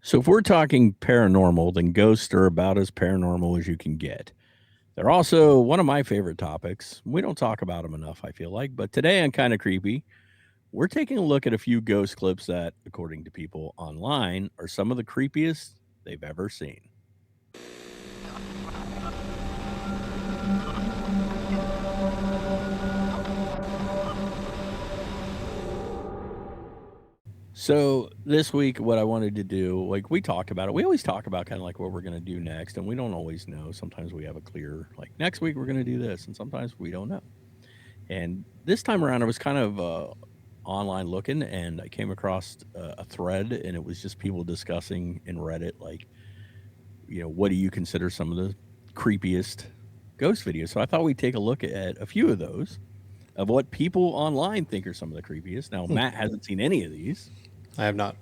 So if we're talking paranormal, then ghosts are about as paranormal as you can get. They're also one of my favorite topics. We don't talk about them enough, I feel like. But today on Kind of Creepy, we're taking a look at a few ghost clips that, according to people online, are some of the creepiest they've ever seen. So this week, what I wanted to do, like we talked about it, we always talk about kind of like what we're going to do next, and we don't always know. Sometimes we have a clear, like next week we're going to do this, and sometimes we don't know. And this time around, I was kind of online looking, and I came across a thread, and it was just people discussing in Reddit, like, what do you consider some of the creepiest ghost videos? So I thought we'd take a look at a few of those of what people online think are some of the creepiest. Now, Matt hasn't seen any of these. I have not.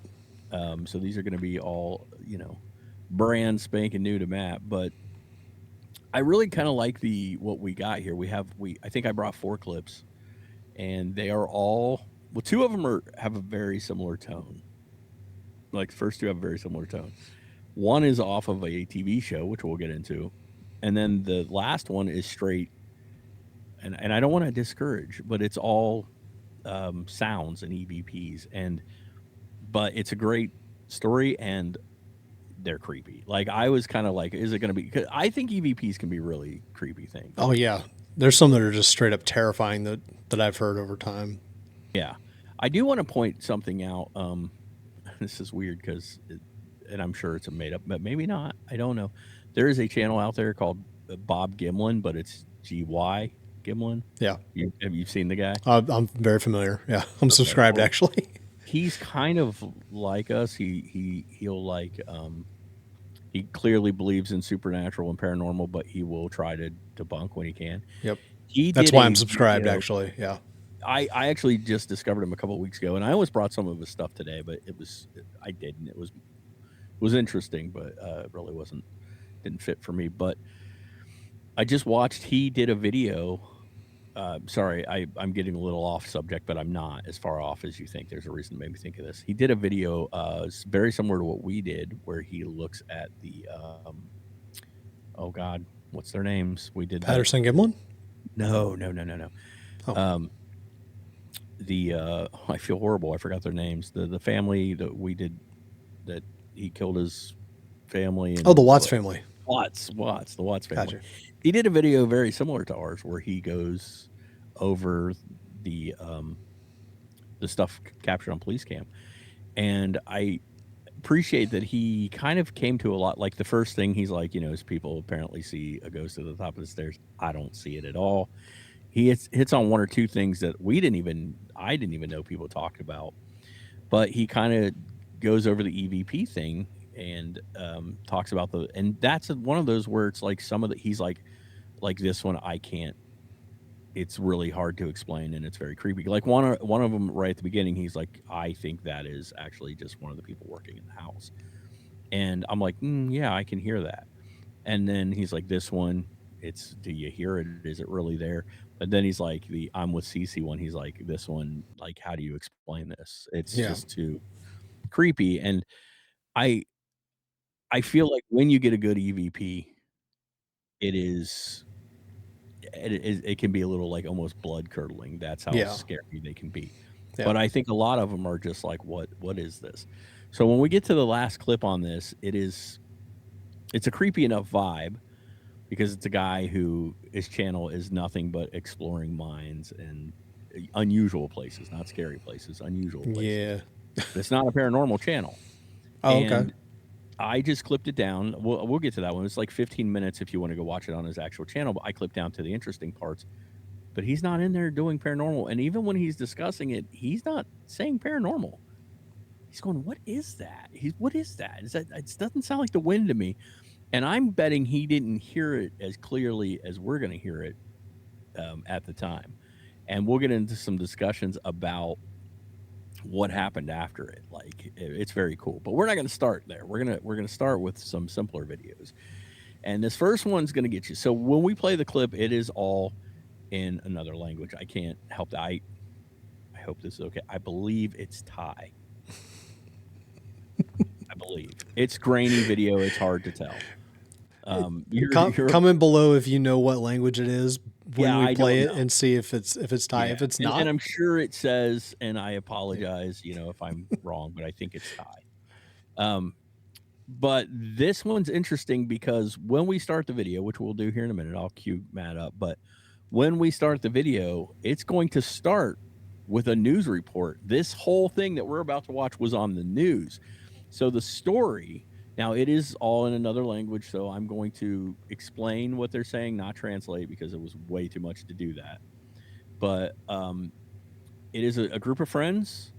So these are going to be all, brand spanking new to Matt. But I really kind of like the what we got here. I think I brought 4 clips, and they are all well. 2 of them have a very similar tone. Like the first 2 have a very similar tone. One is off of a TV show, which we'll get into, and then the last one is straight. And I don't want to discourage, but it's all sounds and EVPs, but it's a great story, and they're creepy. Like I was kind of like, is it going to be? 'Cause I think EVPs can be really creepy things. Oh yeah, there's some that are just straight up terrifying that I've heard over time. Yeah, I do want to point something out. This is weird and I'm sure it's a made up, but maybe not. I don't know. There is a channel out there called Bob Gimlin, but it's GY Gimlin. Yeah, Have you seen the guy? I'm very familiar. Yeah, I'm Okay, subscribed well, actually. he's kind of like us. He'll like he clearly believes in supernatural and paranormal, but he will try to debunk when he can. Yep, He that's did why a I'm subscribed video. actually. Yeah, I actually just discovered him a couple of weeks ago, and I almost brought some of his stuff today, but I didn't. It was interesting, but it really didn't fit for me. But I just watched. He did a video. Sorry, I'm getting a little off subject, but I'm not as far off as you think. There's a reason that made me think of this. He did a video very similar to what we did, where he looks at the oh God, what's their names? We did the Patterson Gimlin. no, no, no, no, no. Oh, Um, the I feel horrible. I forgot their names. The family that we did that he killed his family oh, the and Watts family. Watts, the Watts family. Gotcha. He did a video very similar to ours where he goes over the um, the stuff captured on police cam, and I appreciate that he kind of came to a lot. Like the first thing he's like, is people apparently see a ghost at the top of the stairs. I don't see it at all. He hits on 1 or 2 things that I didn't even know people talked about, but he kind of goes over the EVP thing and talks about and that's one of those where it's like some of the he's like this one I can't. It's really hard to explain and it's very creepy. Like one of them right at the beginning, he's like, I think that is actually just one of the people working in the house, and I'm like, yeah, I can hear that. And then he's like, this one, it's do you hear it? Is it really there? But then he's like, the I'm with Cece one. He's like, this one, like, how do you explain this? It's Yeah, just too creepy. And I I feel like when you get a good EVP, it is it can be a little like almost blood curdling. That's how yeah, scary they can be. yeah. But I think a lot of them are just like, what is this? So when we get to the last clip on this, it's a creepy enough vibe because it's a guy who his channel is nothing but exploring mines and unusual places, not scary places, unusual places. Yeah. But it's not a paranormal channel. Oh, okay. And I just clipped it down. We'll get to that one. It's like 15 minutes if you want to go watch it on his actual channel. But I clipped down to the interesting parts. But he's not in there doing paranormal. And even when he's discussing it, he's not saying paranormal. He's going, "What is that? What is that? Is that? It doesn't sound like the wind to me." And I'm betting he didn't hear it as clearly as we're going to hear it at the time. And we'll get into some discussions about what happened after it. Like it's very cool. But we're not going to start there. We're gonna start with some simpler videos. And this first one's going to get you. So when we play the clip, it is all in another language. I can't help that. I hope this is okay. I believe it's Thai. I believe. It's grainy video. It's hard to tell. You're Comment below if you know what language it is when yeah, we I play don't it, know. and see if it's Thai. Yeah, If it's and not, I'm sure it says, and I apologize, if I'm wrong, but I think it's Thai. But this one's interesting because when we start the video, which we'll do here in a minute, I'll cue Matt up. But when we start the video, it's going to start with a news report. This whole thing that we're about to watch was on the news. So the story, now it is all in another language. So I'm going to explain what they're saying, not translate, because it was way too much to do that. But it is a group of friends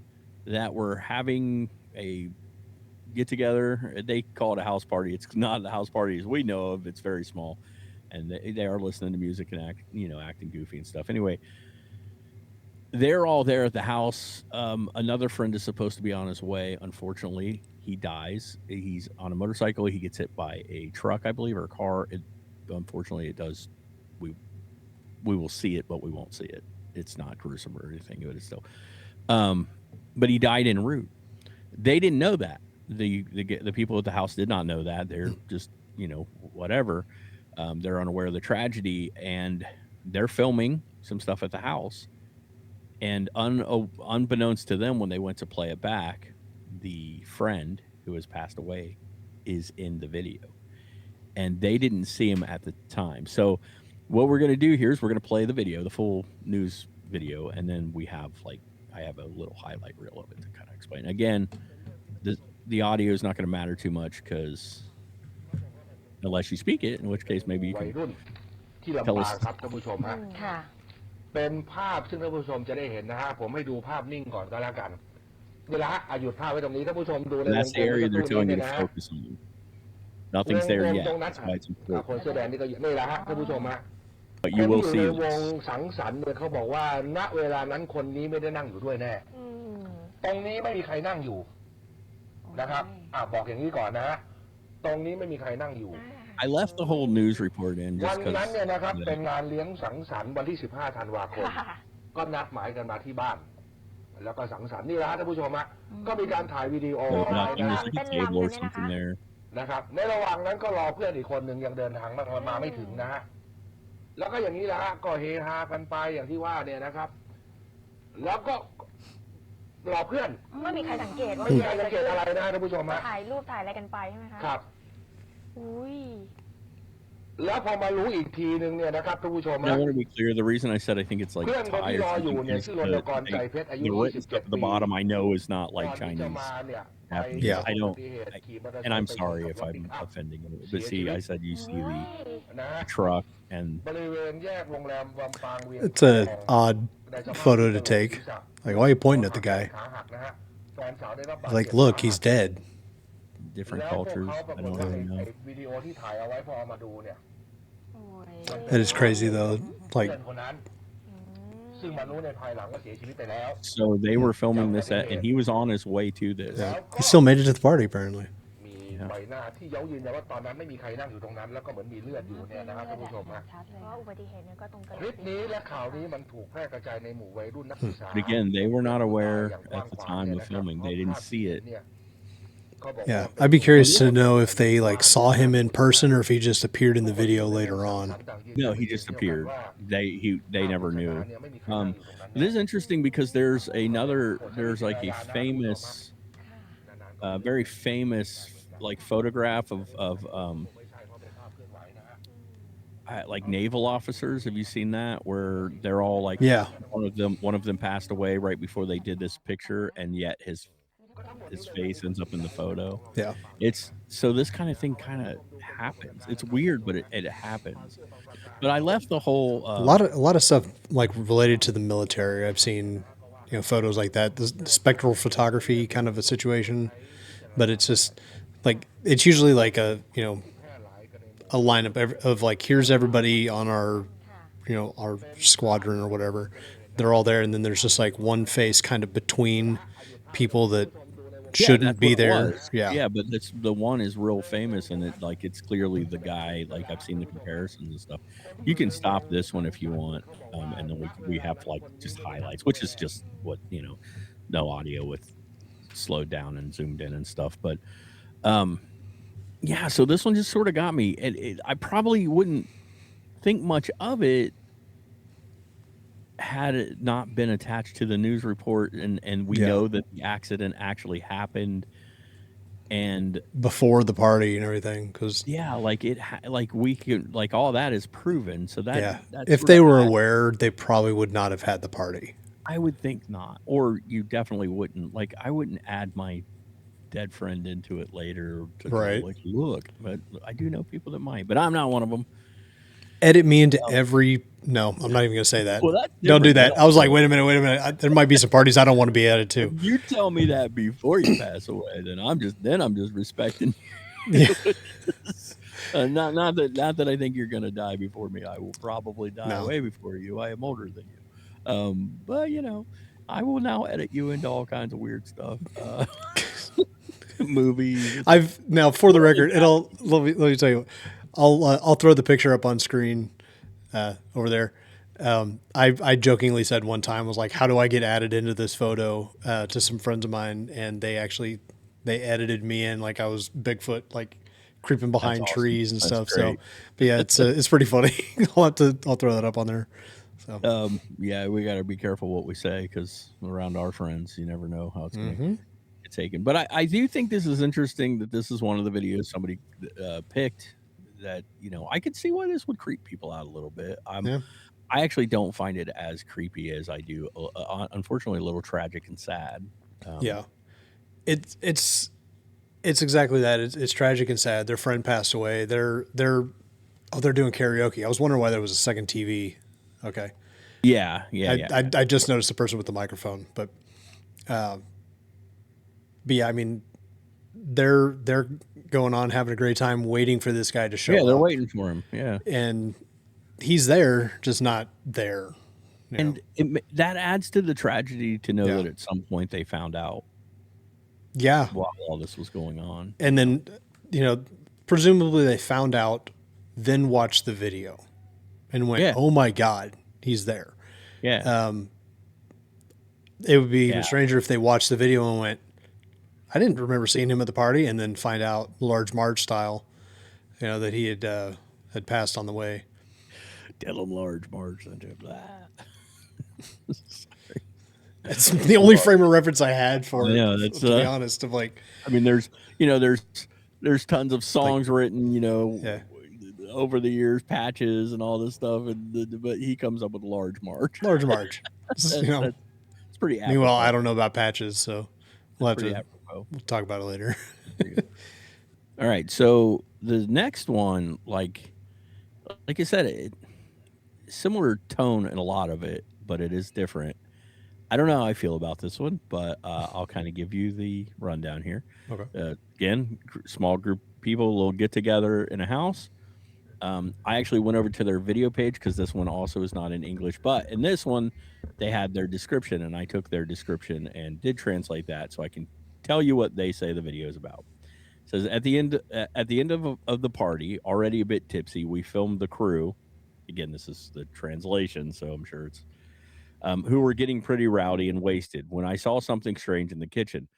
that were having a get together. They call it a house party. It's not the house party as we know of. It's very small, and they are listening to music and acting goofy and stuff. Anyway, they're all there at the house. Another friend is supposed to be on his way. Unfortunately, he dies. He's on a motorcycle. He gets hit by a truck, I believe, or a car. Unfortunately, it does. We will see it, but we won't see it. It's not gruesome or anything, but it's still. But he died en route. They didn't know that. The people at the house did not know that. They're just whatever. They're unaware of the tragedy, and they're filming some stuff at the house. And unbeknownst to them, when they went to play it back, the friend who has passed away is in the video, and they didn't see him at the time. So what we're going to do here is we're going to play the video, the full news video, and then we have I have a little highlight reel of it to kind of explain. Again, the audio is not going to matter too much because unless you speak it, in which case maybe you วัย can รุ่นที่ tell ลำปาง us. ครับท่านผู้ชมฮะ ค่ะ เป็นภาพซึ่งท่านผู้ชมจะได้เห็นนะฮะผมให้ดูภาพนิ่งก่อนก็แล้วกันนี่แหละฮะหยุดภาพไว้ตรงนี้ท่านผู้ชมดูใน And วง that's กล the ม area เมื่อ they're สักครู่ telling นี้ you เนี่ย to นะฮะ focus on. ว Nothing's ง there กลม yet. ตรงนั้น That's why it's คน important. เสื้อแดงนี่ก็นี่แหละฮะท่านผู้ชมฮะ But ค you น will ที่อยู่ see ในวง this. สังสรรค์เนี่ยเขาบอกว่าณเวลานั้นคนนี้ไม่ได้นั่งอยู่ด้วยแน่ อืม ตรงนี้ไม่มีใครนั่งอยู่นะครับบอกอย่างนี้ก่อนนะฮะตรงนี้ไม่มีใครนั่งอยู่ I left the whole news report in วั just น because. นั้นเนี่ยนะครับเป็นงานเลี้ยงสังสรรค์วันที่15ธันวาคม ค่ะ ก็นัดหมายกันมาที่บ้าน แล้วก็สังสรรค์นี่แหละฮะท่านผู้ชมฮะก็มีการถ่ายวิดีโอ So เอาไว้ nothing. นะ There's like a table or something there. นะครับในระหว่างนั้นก็รอเพื่อนอีกคนหนึ่งยังเดินทางมาไม่ถึงนะฮะแล้วก็อย่างนี้แหละฮะก็เฮฮากันไปอย่างที่ว่าเนี่ยนะครับ แล้วก็รอเพื่อน ไม่มีใครสังเกตว่า ไม่มีใครสังเกตอะไรนะท่านผู้ชมฮะ ถ่ายรูปถ่ายอะไรกันไปใช่ไหมคะ ครับ อุ้ย แล้วพอมารู้อีกทีนึงเนี่ยนะครับท่านผู้ชม And I ฮะ want to be clear. The reason I said I think it's like เพื่อนคน Thai ที่ or รออยู่ something เนี่ย is ชื่อรณกรใจเพชรอายุ the written stuff at the 27 bottom I know is not ก่ like อนที่จะ Chinese. มาเนี่ย Japanese. Yeah. I don't. อุบัติเหตุขี่มอเตอร์ไซค์ And I'm ไป sorry ขับ if รถ I'm ปิกอัพ offending you. But see, I said you see นะฮะ the truck and บริเวณแยกโรงแรมวังปางเวียง it's an odd photo to take. Like, why are you pointing at the guy? ขาหักนะฮะแฟนสาวได้รับบาด Like, เจ็บ look, he's dead. different แล้วพวก cultures. เขาปรา I กฏ don't ว่า really know. ไอ้วิดีโอที่ถ่ายเอาไว้พอเอามาดูเนี่ย โอ้ย It is crazy though. เพื่ Like, อนคนนั้น ซึ่งมารู้ในภายหลังว่าเสียชีวิตไปแล้ว So they were filming this at, and he was on his way to this. yeah, he still made it to the party apparently. มีใบหน้าที่เย้ายืนยันว่าตอนนั้นไม่มีใครนั่งอยู่ตรงนั้น แล้วก็เหมือนมีเลือดอยู่เนี่ยนะครับท่านผู้ชมฮะ ชัดเลยเพราะว่าอุบัติเหตุเนี่ยก็ตรงกัน คลิปนี้และข่าวนี้มันถูกแพร่กระจายในหมู่วัยรุ่นนักศึกษา But again, they were not aware at the time of filming. They didn't see it. Yeah, I'd be curious to know if they like saw him in person or if he just appeared in the video later on. No, he just appeared. They never knew. It is interesting because there's like a famous, very famous like photograph of like naval officers. Have you seen that where they're all like, Yeah. one of them passed away right before they did this picture, and yet his face ends up in the photo. Yeah. It's so this kind of thing kind of happens. It's weird, but it happens. But I left the whole A lot of stuff like related to the military. I've seen, photos like that. The spectral photography kind of a situation, but it's just like it's usually like a lineup of like here's everybody on our squadron or whatever. They're all there, and then there's just like one face kind of between people that shouldn't that's be what it there. was. Yeah. Yeah, but the one is real famous, and it's clearly the guy. Like I've seen the comparisons and stuff. You can stop this one if you want, and then we have like just highlights, which is just what no audio with slowed down and zoomed in and stuff. But Yeah, so this one just sort of got me. I probably wouldn't think much of it had it not been attached to the news report, and we Yeah. know that the accident actually happened. And Before the party and everything, because yeah, like like we could, like all that is proven. So that yeah, that if sort they of were aware, they probably would not have had the party. I would think not, or you definitely wouldn't. Like I wouldn't add my dead friend into it later to go Right. like, look. But I do know people that might, but I'm not one of them. Edit me into every. No, I'm not even going to say that. Well, that's Don't do different. that. I was like, wait a minute. There might be some parties I don't want to be added to. If you tell me that before you pass away, then I'm just respecting Yeah. not that I think you're going to die before me. I will probably die No. way before you. I am older than you. But I will now edit you into all kinds of weird stuff. Movies. I've now, for the record, let me tell you, I'll throw the picture up on screen over there. I jokingly said one time, was like, how do I get added into this photo to some friends of mine, and they edited me in like I was Bigfoot, like creeping behind awesome. trees and That's stuff. great. So, but yeah, it's pretty funny. I'll throw that up on there. So Yeah, we got to be careful what we say, because around our friends, you never know how it's going to get taken. But I do think this is interesting that this is one of the videos somebody picked that, I could see why this would creep people out a little bit. I actually don't find it as creepy as I do. Unfortunately, a little tragic and sad. yeah, it's exactly that. It's tragic and sad. Their friend passed away. They're doing karaoke. I was wondering why there was a second TV. Okay. Yeah. I just noticed the person with the microphone, but yeah, I mean, they're going on having a great time waiting for this guy to show up. Yeah, they're waiting for him. Yeah. And he's there, just not there. And that adds to the tragedy to know that at some point they found out. Yeah. While all this was going on. And then, presumably they found out, then watched the video and went, oh my God, he's there. Yeah. It would be even stranger if they watched the video and went, I didn't remember seeing him at the party, and then find out, Large Marge style, that he had passed on the way. Tell him Large Marge into that. That's the only frame of reference I had for it. Yeah, that's to be honest. Of like, I mean, there's there's tons of songs written, over the years, Patches and all this stuff, but he comes up with Large Marge. Large Marge. It's pretty apropos. Meanwhile, I don't know about Patches, so we'll talk about it later. All right, so the next one, like I said, similar tone in a lot of it, but it is different. I don't know how I feel about this one, but I'll kind of give you the rundown here. Okay. Again, small group of people, a little get together in a house. I actually went over to their video page because this one also is not in English, but in this one they had their description, and I took their description and did translate that so I can tell you what they say the video is about. It says at the end of the party, already a bit tipsy, we filmed the crew. Again, this is the translation, so I'm sure it's who were getting pretty rowdy and wasted when I saw something strange in the kitchen.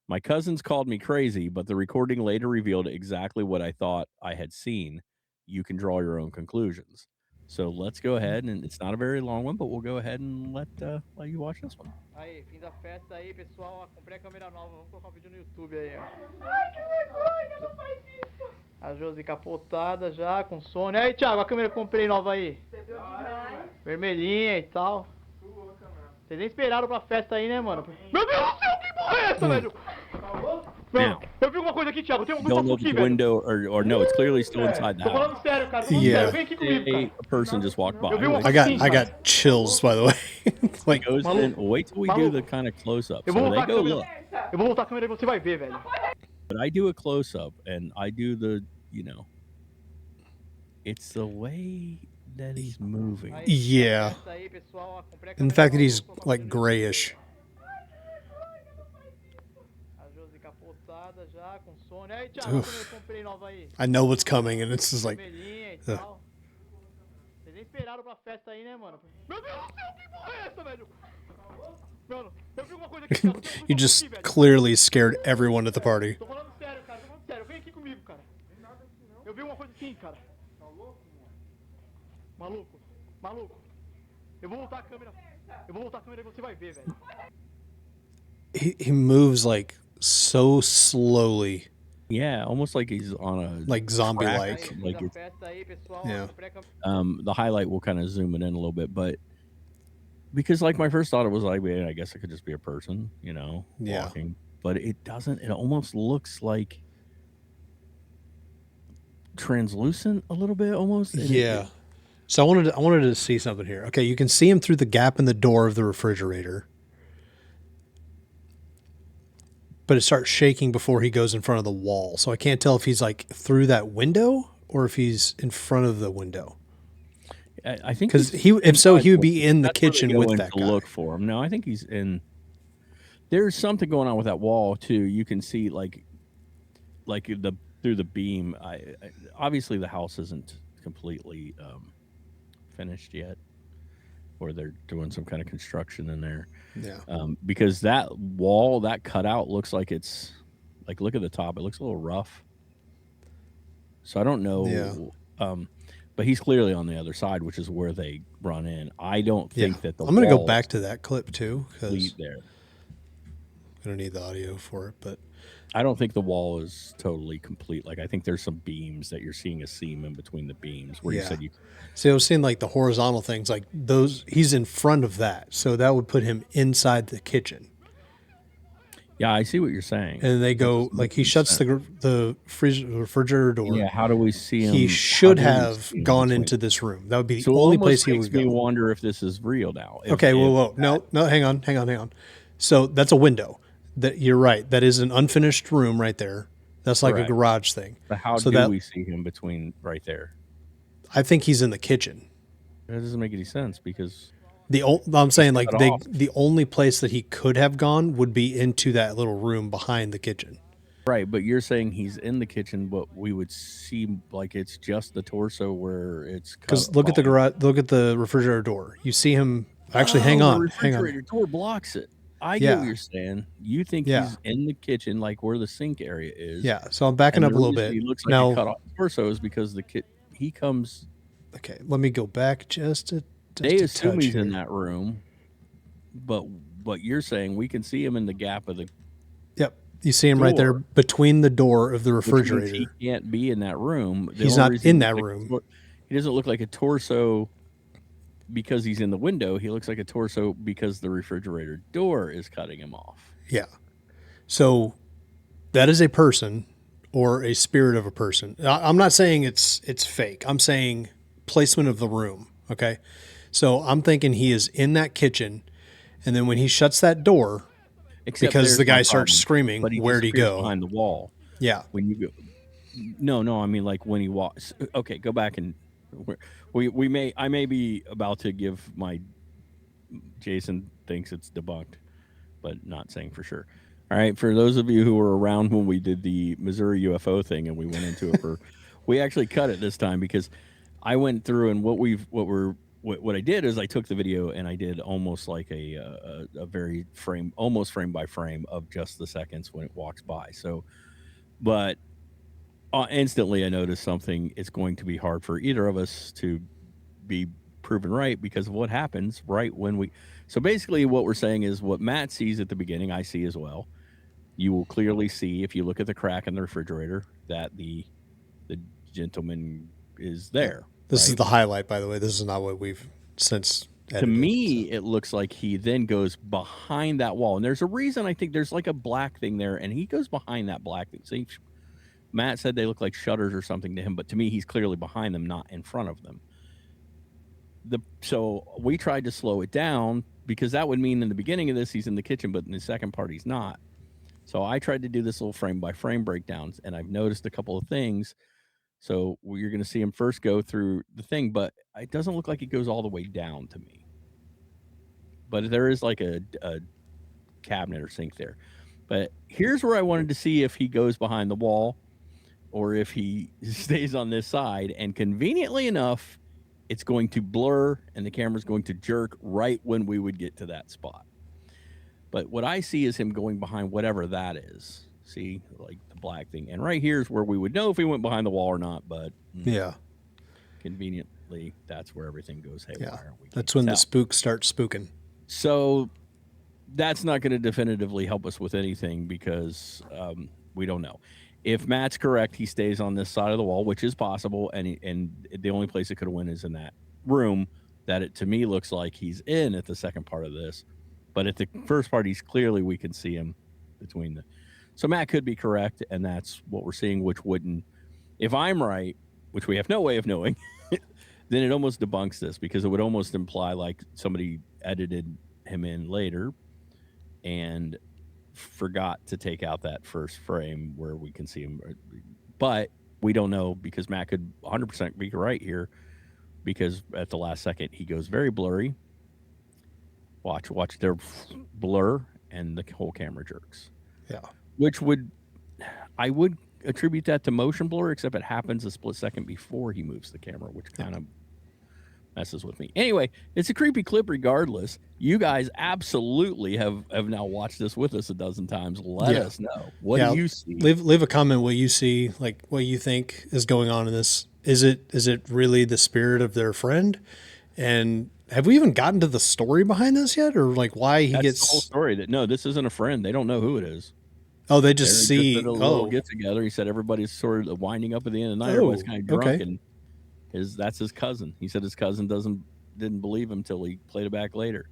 My cousins called me crazy, but the recording later revealed exactly what I thought I had seen. You can draw your own conclusions. So let's go ahead, and it's not a very long one, but we'll go ahead and let you watch this one. Aí, fim da festa aí, pessoal. Comprei a câmera nova, vamos colocar um vídeo no YouTube aí, ó. Ai, que vergonha, não faz isso. A Josi capotada já, com sono. Aí, Thiago, a câmera que eu comprei nova aí. Vermelhinha e tal. Vocês nem esperaram pra festa aí, né, mano? Meu Deus do céu, que porra é essa, velho? Now, eu vi uma coisa aqui, Thiago. Tem um don't know if the window or no, it's clearly still inside the Tô house. falando sério, cara. Tô falando sério. Vem aqui comigo, cara. A person just walked by. I got chills, by the way. Like, Goes in, wait till we do the kind of close up. So they go look. Eu vou voltar a câmera e você vai ver, velho. But I do a close up, and I do the, it's the way that he's moving. yeah. And the fact that he's like grayish. Oof. I know what's coming, and it's just like. You just clearly scared everyone at the party. Eu vi uma coisa assim, cara. Maluco, maluco. Eu vou voltar a câmera. Eu vou voltar a câmera e você vai ver, velho. He moves like so slowly, Yeah, almost like he's on a like zombie-like. track, like it's, Festa aí, pessoal. Yeah. Comprei a câmera. the highlight will kind of zoom it in a little bit, but because like my first thought, it was like, I guess it could just be a person, Yeah. walking, but it doesn't. It almost looks like translucent a little bit, almost. And Yeah. So I wanted to see something here. Okay, you can see him through the gap in the door of the refrigerator. But it starts shaking before he goes in front of the wall. So I can't tell if he's like through that window or if he's in front of the window. I think Because he's if so, he would inside. be in the That's where they kitchen go with in that to guy. look for him. No, I think he's in. There's something going on with that wall too. You can see like through the beam. Obviously the house isn't completely finished yet, or they're doing some kind of construction in there. Yeah. Because that wall, that cutout looks like it's like, look at the top. It looks a little rough. So I don't know. Yeah. But he's clearly on the other side, which is where they run in. I don't think that the I'm going to go wall back is to that clip too because complete there. I don't need the audio for it, but I don't think the wall is totally complete. Like, I think there's some beams that you're seeing a seam in between the beams where you Yeah. said you. see, I was seeing like the horizontal things, like those. He's in front of that, so that would put him inside the kitchen. Yeah, I see what you're saying. And they go doesn't like make he any shuts sense. the refrigerator door. Yeah, how do we see him? He how should do we have see him gone between- into this room. That would be the So it only almost place he makes would me go. wonder if this is real now. Okay, whoa. No, hang on. So that's a window. That you're right. That is an unfinished room right there. That's like Correct. a garage thing. But how So do that- we see him between right there? I think he's in the kitchen. That doesn't make any sense because I'm saying like cut off. the only place that he could have gone would be into that little room behind the kitchen. right, but you're saying he's in the kitchen, but we would see like it's just the torso where it's Because look at the garage. Look at the refrigerator door. You see him. Actually, hang The on. refrigerator door blocks it. I get Yeah. what you're saying. You think Yeah. he's in the kitchen, like where the sink area is. Yeah. So I'm backing and up a the little reason bit. He looks like Now, he cut off torso is because he comes. okay, let me go back just a They a assume touch he's in here. that room, but you're saying we can see him in the gap of the. Yep. You see him right there door. between the door of the Which means refrigerator. he can't be in that room. The He's only not reason in he that looks like room. he doesn't look like a torso because he's in the window. He looks like a torso because the refrigerator door is cutting him off. Yeah. So that is a person or a spirit of a person. I'm not saying it's fake. I'm saying placement of the room. Okay. So I'm thinking he is in that kitchen, and then when he shuts that door, Except because there's the guy my starts problem, screaming, but "Where'd he disappears go?" behind the wall. Yeah. When you go, no, I mean like when he walks. Okay, go back and I may be about to give my Jason thinks it's debunked, but not saying for sure. All right, for those of you who were around when we did the Missouri UFO thing and we went into it we actually cut it this time because I went through and what I did is I took the video and I did almost like a very almost frame by frame of just the seconds when it walks by. So, but instantly I noticed something. It's going to be hard for either of us to be proven right because of what happens right when we. So basically, what we're saying is what Matt sees at the beginning, I see as well. You will clearly see if you look at the crack in the refrigerator that the gentleman is there. This is right? the highlight, by the way. This is not what we've since edited. To me, it looks like he then goes behind that wall. And there's a reason I think there's like a black thing there, and he goes behind that black thing. See, Matt said they look like shutters or something to him, but to me, he's clearly behind them, not in front of them. So we tried to slow it down because that would mean in the beginning of this, he's in the kitchen, but in the second part, he's not. So I tried to do this little frame by frame breakdowns, and I've noticed a couple of things. So you're going to see him first go through the thing, but it doesn't look like it goes all the way down to me. But there is like a cabinet or sink there. But here's where I wanted to see if he goes behind the wall or if he stays on this side. And conveniently enough, it's going to blur and the camera's going to jerk right when we would get to that spot. But what I see is him going behind whatever that is. See, like the black thing. And right here is where we would know if we went behind the wall or not. But Yeah. conveniently, that's where everything goes haywire. Yeah. That's when the spooks start spooking. So that's not going to definitively help us with anything because we don't know. If Matt's correct, he stays on this side of the wall, which is possible, and the only place it could have went is in that room that it to me looks like he's in at the second part of this. But at the first part, we can see him between the. So Matt could be correct, and that's what we're seeing, which wouldn't. If I'm right, which we have no way of knowing, then it almost debunks this because it would almost imply like somebody edited him in later and forgot to take out that first frame where we can see him. But we don't know because Matt could 100% be right here because at the last second he goes very blurry. Watch their blur and the whole camera jerks. Yeah. Which I would attribute that to motion blur, except it happens a split second before he moves the camera, which kind of messes with me. Anyway, it's a creepy clip regardless. You guys absolutely have now watched this with us a dozen times. Let us know. What do you see? Leave a comment what you see, like what you think is going on in this. Is it really the spirit of their friend? And have we even gotten to the story behind this yet? Or like why he gets the whole story that no, this isn't a friend. They don't know who it is. Oh, they just see a little get together. He said everybody's sort of winding up at the end of the night. Everybody's kind of drunk and that's his cousin. He said his cousin didn't believe him till he played it back later.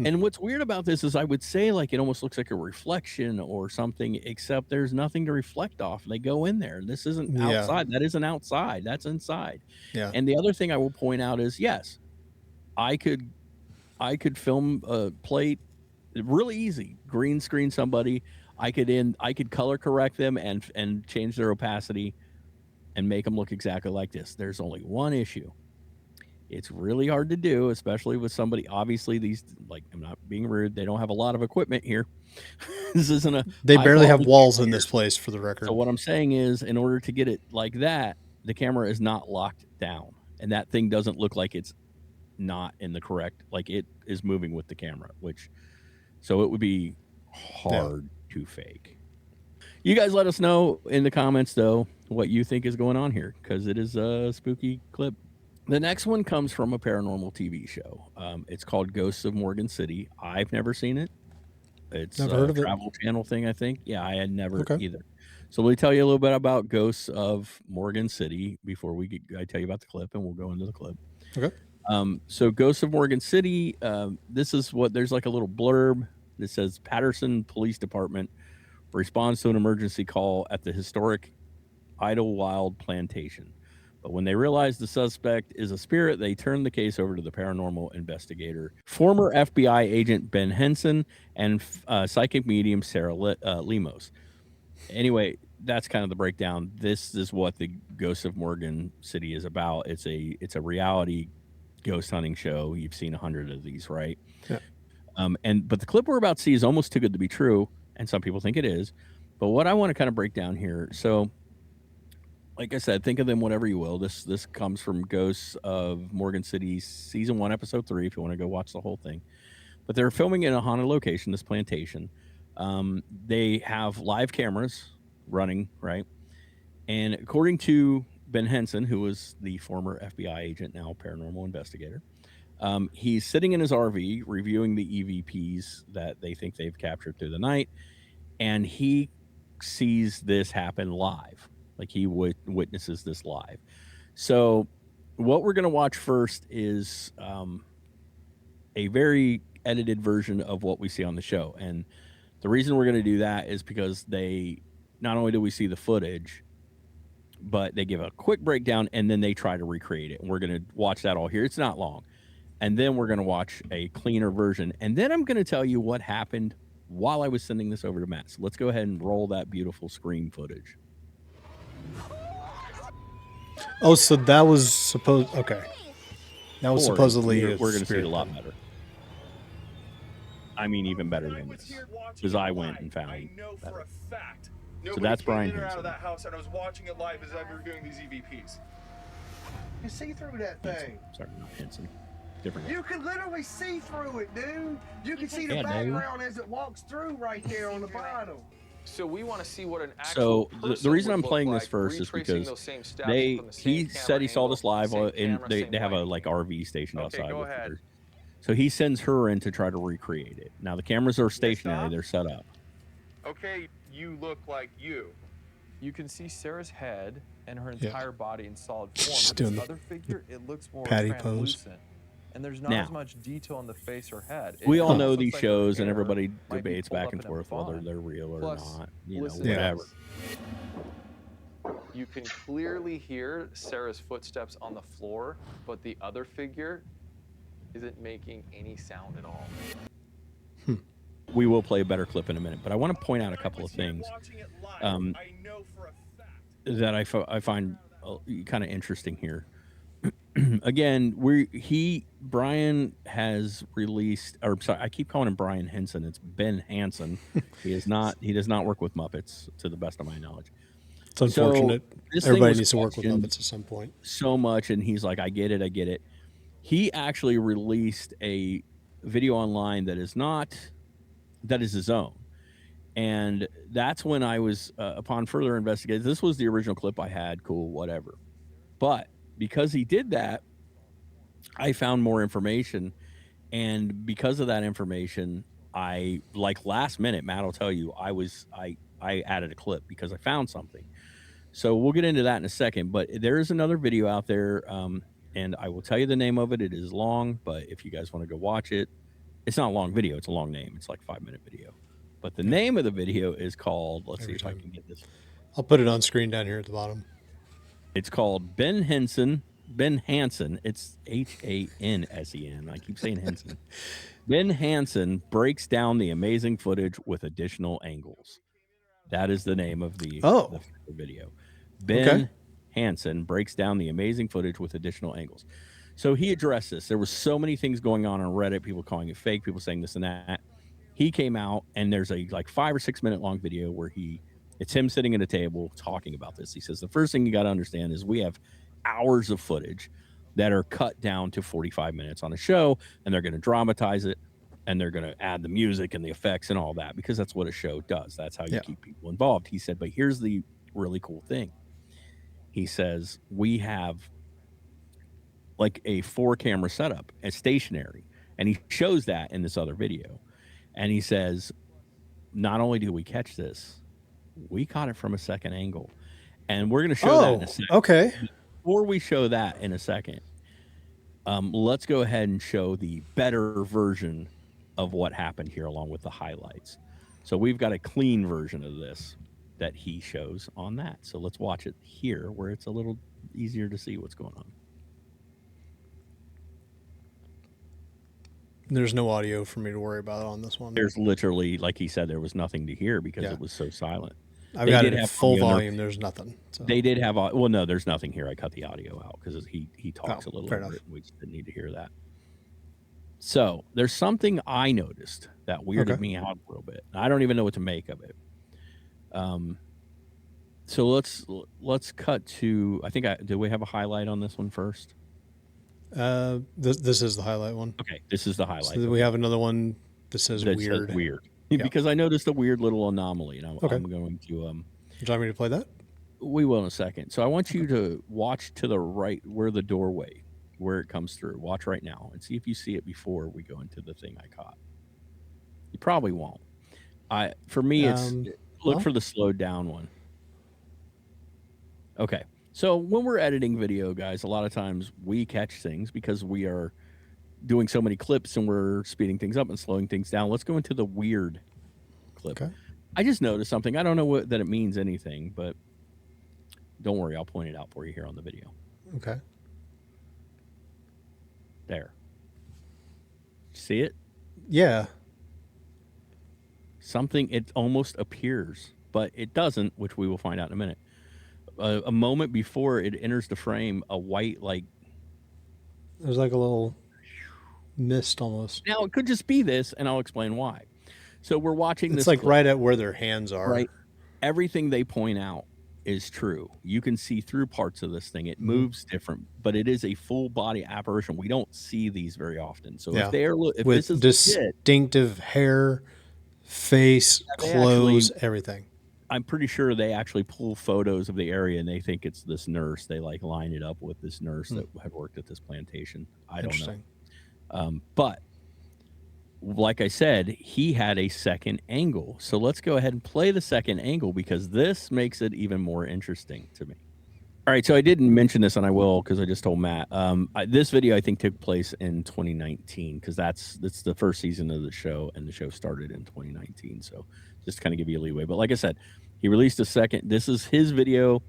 And what's weird about this is I would say like it almost looks like a reflection or something, except there's nothing to reflect off. They go in there. This isn't outside. That isn't outside. That's inside. Yeah. And the other thing I will point out is yes, I could film a plate really easy, green screen somebody. I could color correct them and change their opacity and make them look exactly like this. There's only one issue. It's really hard to do, especially with somebody. Obviously, these, like, I'm not being rude. They don't have a lot of equipment here. This isn't a. They barely have walls in this place, for the record. So what I'm saying is, in order to get it like that, the camera is not locked down, and that thing doesn't look like it's not in the correct. Like it is moving with the camera, so it would be hard to fake. You guys let us know in the comments, though, what you think is going on here, because it is a spooky clip. The next one comes from a paranormal TV show. It's called Ghosts of Morgan City. I've never seen it. It's a Travel Channel thing, I think. Yeah, I had never either. So let me tell you a little bit about Ghosts of Morgan City before I tell you about the clip, and we'll go into the clip. Okay. So Ghosts of Morgan City, this is there's like a little blurb that says Patterson Police Department responds to an emergency call at the historic Idlewild Plantation. But when they realize the suspect is a spirit, they turn the case over to the paranormal investigator, former FBI agent Ben Henson, and psychic medium Sarah Lemos. Anyway, that's kind of the breakdown. This is what the Ghosts of Morgan City is about. It's a reality ghost hunting show. You've seen 100 of these, right? Yeah. But the clip we're about to see is almost too good to be true, and some people think it is. But what I want to kind of break down here, so like I said, think of them whatever you will. This comes from Ghosts of Morgan City season 1, episode 3. If you want to go watch the whole thing, but they're filming in a haunted location, this plantation. They have live cameras running, right? And according to Ben Henson, who was the former FBI agent, now paranormal investigator, he's sitting in his RV reviewing the EVPs that they think they've captured through the night, and he sees this happen live. Like he witnesses this live. So what we're going to watch first is a very edited version of what we see on the show. And the reason we're going to do that is because not only do we see the footage, but they give a quick breakdown and then they try to recreate it. And we're going to watch that all here. It's not long. And then we're going to watch a cleaner version. And then I'm going to tell you what happened while I was sending this over to Matt. So let's go ahead and roll that beautiful screen footage. Oh, so that was supposed. Okay, that was supposedly. We're going to see it a lot better. I mean, even better than this, because I went and found. I know for a fact. So that's Brian Henson. Out of that house, and I was watching it live as we were doing these EVPs. You see through that thing. Sorry, not Henson. Different. You can literally see through it, dude. You can see the background as it walks through right there on the bottom. So we want to see what an actual So person the reason would I'm look playing like, this first is retracing because those same steps from the same he said he saw camera this live angle, and same camera, they same have a lighting. like RV stationed Okay, outside go with ahead. theirs. So he sends her in to try to recreate it. Now the cameras are stationary; they're set up. Okay, you look like you. You can see Sarah's head and her entire body in solid form. She's But doing this the other figure, it looks more patty pose. translucent. And there's not Now, as much detail on the face or head. we all know almost these looks like her shows, and hair everybody might be debates pulled back up and in a forth whether bun. they're real or Plus, not. You know, listen to whatever. this. You can clearly hear Sarah's footsteps on the floor, but the other figure isn't making any sound at all. We will play a better clip in a minute, but I want to point out a couple of things I know for a fact. that I find kind of interesting here. Again, Brian has released, or sorry, I keep calling him Brian Henson. It's Ben Hansen. He does not work with Muppets, to the best of my knowledge. It's unfortunate. This thing Everybody was needs to work with questioned Muppets at some point. so much, and he's like, I get it. He actually released a video online that is his own. And that's when I was, upon further investigation, this was the original clip I had, cool, whatever. But because he did that, I found more information. And because of that information, I, like last minute, Matt will tell you, I added a clip because I found something. So we'll get into that in a second. But there is another video out there, and I will tell you the name of it. It is long, but if you guys want to go watch it, it's not a long video. It's a long name. It's like 5-minute video. But the name of the video is called, let's see if I can get this. I'll put it on screen down here at the bottom. It's called Ben Hansen. It's Hansen. I keep saying Henson. Ben Hansen breaks down the amazing footage with additional angles. That is the name of the video. Ben Hansen breaks down the amazing footage with additional angles. So he addressed this. There were so many things going on Reddit, people calling it fake, people saying this and that. He came out, and there's a like 5 or 6 minute long video where it's him sitting at a table talking about this. He says, the first thing you got to understand is we have hours of footage that are cut down to 45 minutes on a show, and they're going to dramatize it, and they're going to add the music and the effects and all that, because that's what a show does. That's how you keep people involved. He said, but here's the really cool thing. He says, we have like a 4-camera setup, a stationary, and he shows that in this other video. And he says, not only do we catch this, we caught it from a second angle. And we're going to show that in a second. Okay. Before we show that in a second, let's go ahead and show the better version of what happened here along with the highlights. So we've got a clean version of this that he shows on that. So let's watch it here where it's a little easier to see what's going on. There's no audio for me to worry about on this one. There's literally, like he said, there was nothing to hear because it was so silent. I've got it at full volume. There's nothing. So. They did have, well, no, there's nothing here. I cut the audio out because he talks a little fair over enough. it. We just didn't need to hear that. So there's something I noticed that weirded me out a little bit. I don't even know what to make of it. So let's cut to, I think, did we have a highlight on this one first? This is the highlight one. Okay, this is the highlight. So we have another one that says weird. Says weird. Because I noticed a weird little anomaly, and I'm going to. Would you like me to play that? We will in a second. So I want you to watch to the right where the doorway, where it comes through. Watch right now and see if you see it before we go into the thing I caught. You probably won't. For me, it's look for the slowed down one. Okay. So when we're editing video, guys, a lot of times we catch things because we are doing so many clips and we're speeding things up and slowing things down. Let's go into the weird clip. Okay. I just noticed something. I don't know that it means anything, but don't worry. I'll point it out for you here on the video. Okay. There. See it? Yeah. Something, it almost appears, but it doesn't, which we will find out in a minute. A moment before it enters the frame, a white, like... There's like a little mist almost. Now, it could just be this, and I'll explain why. So we're watching this. It's like clip, right at where their hands are. Right. Everything they point out is true. You can see through parts of this thing. It moves different, but it is a full body apparition. We don't see these very often. So if they're... With this is distinctive hair, face, clothes, everything. I'm pretty sure they actually pull photos of the area and they think it's this nurse. They like line it up with this nurse that had worked at this plantation. I don't know. Interesting. But like I said, he had a second angle. So let's go ahead and play the second angle because this makes it even more interesting to me. All right, so I didn't mention this, and I will because I just told Matt. This video I think took place in 2019 because that's the first season of the show, and the show started in 2019. So just to kind of give you a leeway. But like I said, he released a second. This is his video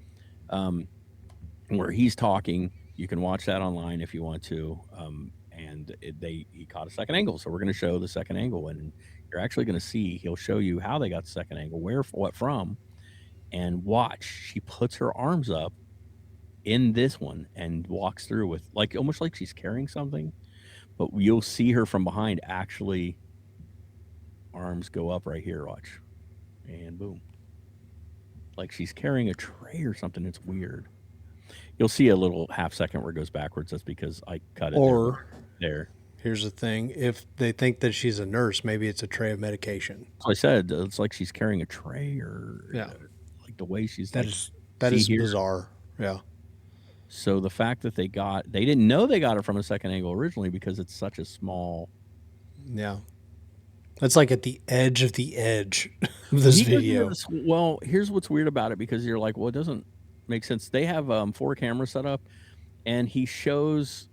where he's talking. You can watch that online if you want to. He caught a second angle, so we're going to show the second angle, and you're actually going to see. He'll show you how they got the second angle, what from, and watch. She puts her arms up in this one and walks through with almost like she's carrying something, but you'll see her from behind actually arms go up right here, watch, and boom, like she's carrying a tray or something. It's weird. You'll see a little half second where it goes backwards. That's because I cut it Or there. Here's the thing: if they think that she's a nurse, maybe it's a tray of medication. So I said it's like she's carrying a tray, or like the way she's that is bizarre. Yeah. So the fact that they didn't know they got it from a second angle originally because it's such a small. Yeah. That's like at the edge of this video. Well, here's what's weird about it, because you're like, well, it doesn't make sense. They have 4 cameras set up, and he shows.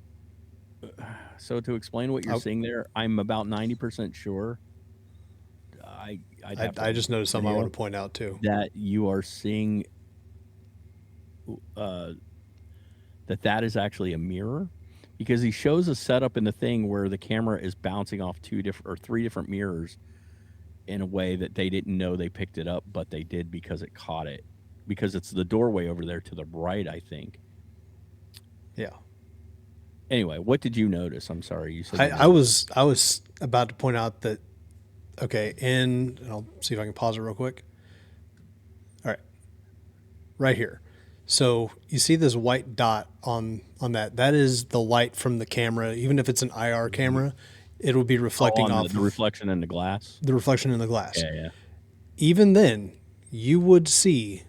So to explain what you're seeing there, I'm about 90% sure. I just noticed something I want to point out too. That you are seeing that is actually a mirror, because he shows a setup in the thing where the camera is bouncing off 3 different mirrors in a way that they didn't know they picked it up, but they did because it caught it, because it's the doorway over there to the right, I think. Yeah. Anyway, what did you notice? I'm sorry. You said I was about to point out that, okay, and I'll see if I can pause it real quick. All right. Right here. So you see this white dot on that. That is the light from the camera. Even if it's an IR camera, it'll be reflecting off the reflection in the glass. The reflection in the glass. Yeah. Even then, you would see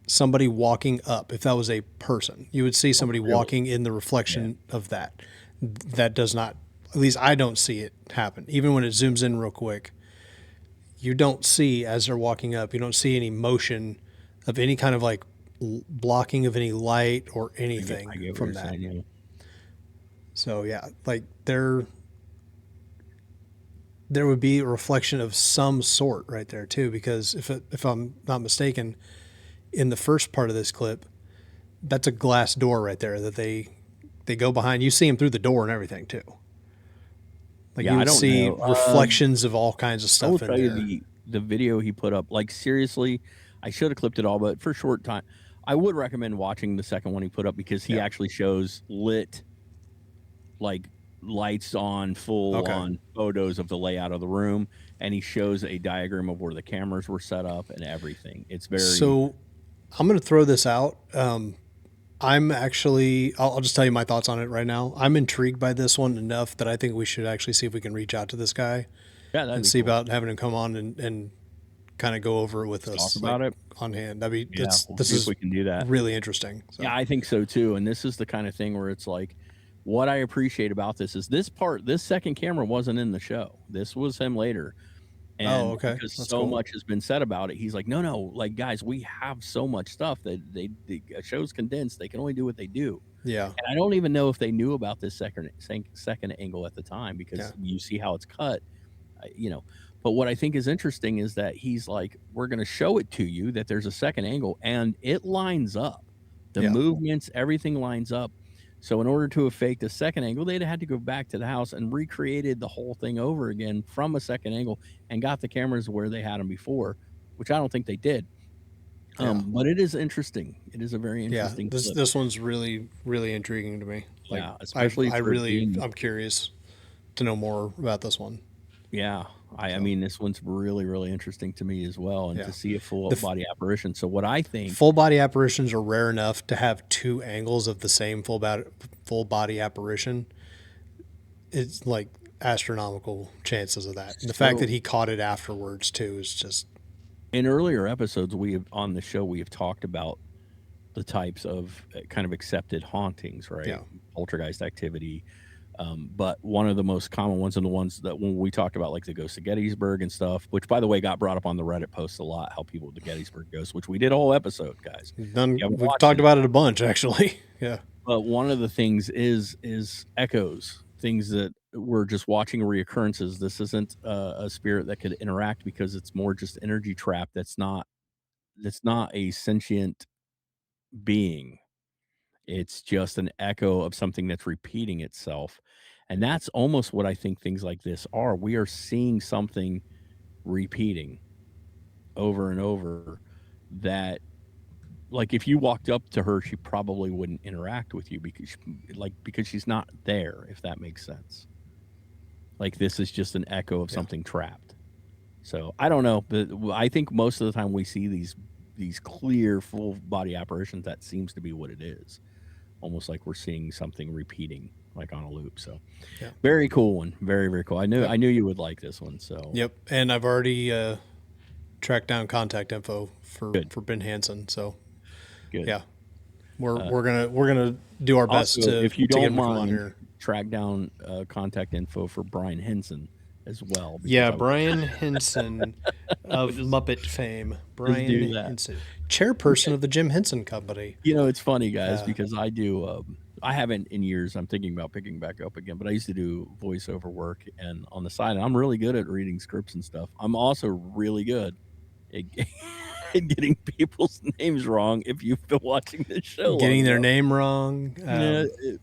somebody walking up. If that was a person, you would see somebody walking in the reflection of that. That does not, at least I don't see it happen. Even when it zooms in real quick, you don't see, as they're walking up, you don't see any motion of any kind of like blocking of any light or anything from that. Saying, yeah. So yeah, like there would be a reflection of some sort right there too, because if I'm not mistaken, in the first part of this clip, that's a glass door right there that they go behind. You see them through the door and everything too. Like you would see reflections of all kinds of stuff. I will tell you the video he put up. Like seriously, I should have clipped it all, but for a short time, I would recommend watching the second one he put up, because he actually shows lit, like lights on, full on photos of the layout of the room, and he shows a diagram of where the cameras were set up and everything. It's very. So I'm going to throw this out. I'm actually, I'll just tell you my thoughts on it right now. I'm intrigued by this one enough that I think we should actually see if we can reach out to this guy and see about having him come on and kind of go over it with us. Talk about it on hand. I mean, this is we can do that. Really interesting. So. Yeah, I think so too. And this is the kind of thing where it's like, what I appreciate about this is this second camera wasn't in the show. This was him later. And because that's so much has been said about it, he's like, no, like guys, we have so much stuff that the show's condensed. They can only do what they do. Yeah. And I don't even know if they knew about this second angle at the time, because you see how it's cut, But what I think is interesting is that he's like, we're going to show it to you that there's a second angle, and it lines up. The movements, everything lines up. So in order to have faked a second angle, they'd had to go back to the house and recreated the whole thing over again from a second angle and got the cameras where they had them before, which I don't think they did. But it is interesting. It is a very interesting clip. This one's really, really intriguing to me. Like, especially I'm curious to know more about this one. Yeah. I mean, this one's really, really interesting to me as well, and to see a full body apparition. So what I think, full body apparitions are rare enough to have 2 angles of the same full body apparition. It's like astronomical chances of that. And the fact that he caught it afterwards too is just In earlier episodes, on the show we have talked about the types of kind of accepted hauntings, right? Yeah. Poltergeist activity. But one of the most common ones, and the ones that when we talked about, like the ghost of Gettysburg and stuff, which by the way got brought up on the Reddit posts a lot, how people with the Gettysburg ghost, which we did a whole episode, guys. We've haven't talked watched it. about it a bunch, actually. Yeah. But one of the things is echoes, things that we're just watching reoccurrences. This isn't a spirit that could interact because it's more just energy trap. That's not a sentient being. It's just an echo of something that's repeating itself. And that's almost what I think things like this are. We are seeing something repeating over and over that, like, if you walked up to her, she probably wouldn't interact with you because she's not there, if that makes sense. Like, this is just an echo of something trapped. So I don't know, but I think most of the time we see these clear full body apparitions, that seems to be what it is. Almost like we're seeing something repeating, like on a loop. So, yeah. Very cool one. Very, very cool. I knew you would like this one. So, yep. And I've already tracked down contact info for Ben Hansen. So, good. Yeah, we're gonna do our best also, to if you to don't get him on mind, here. track down contact info for Brian Henson as well. Yeah, Brian Henson of Muppet fame. Brian Henson, chairperson of the Jim Henson Company. You know, it's funny, guys, because I do. I haven't in years. I'm thinking about picking back up again, but I used to do voiceover work and on the side. And I'm really good at reading scripts and stuff. I'm also really good at getting people's names wrong. If you've been watching this show, getting their name wrong,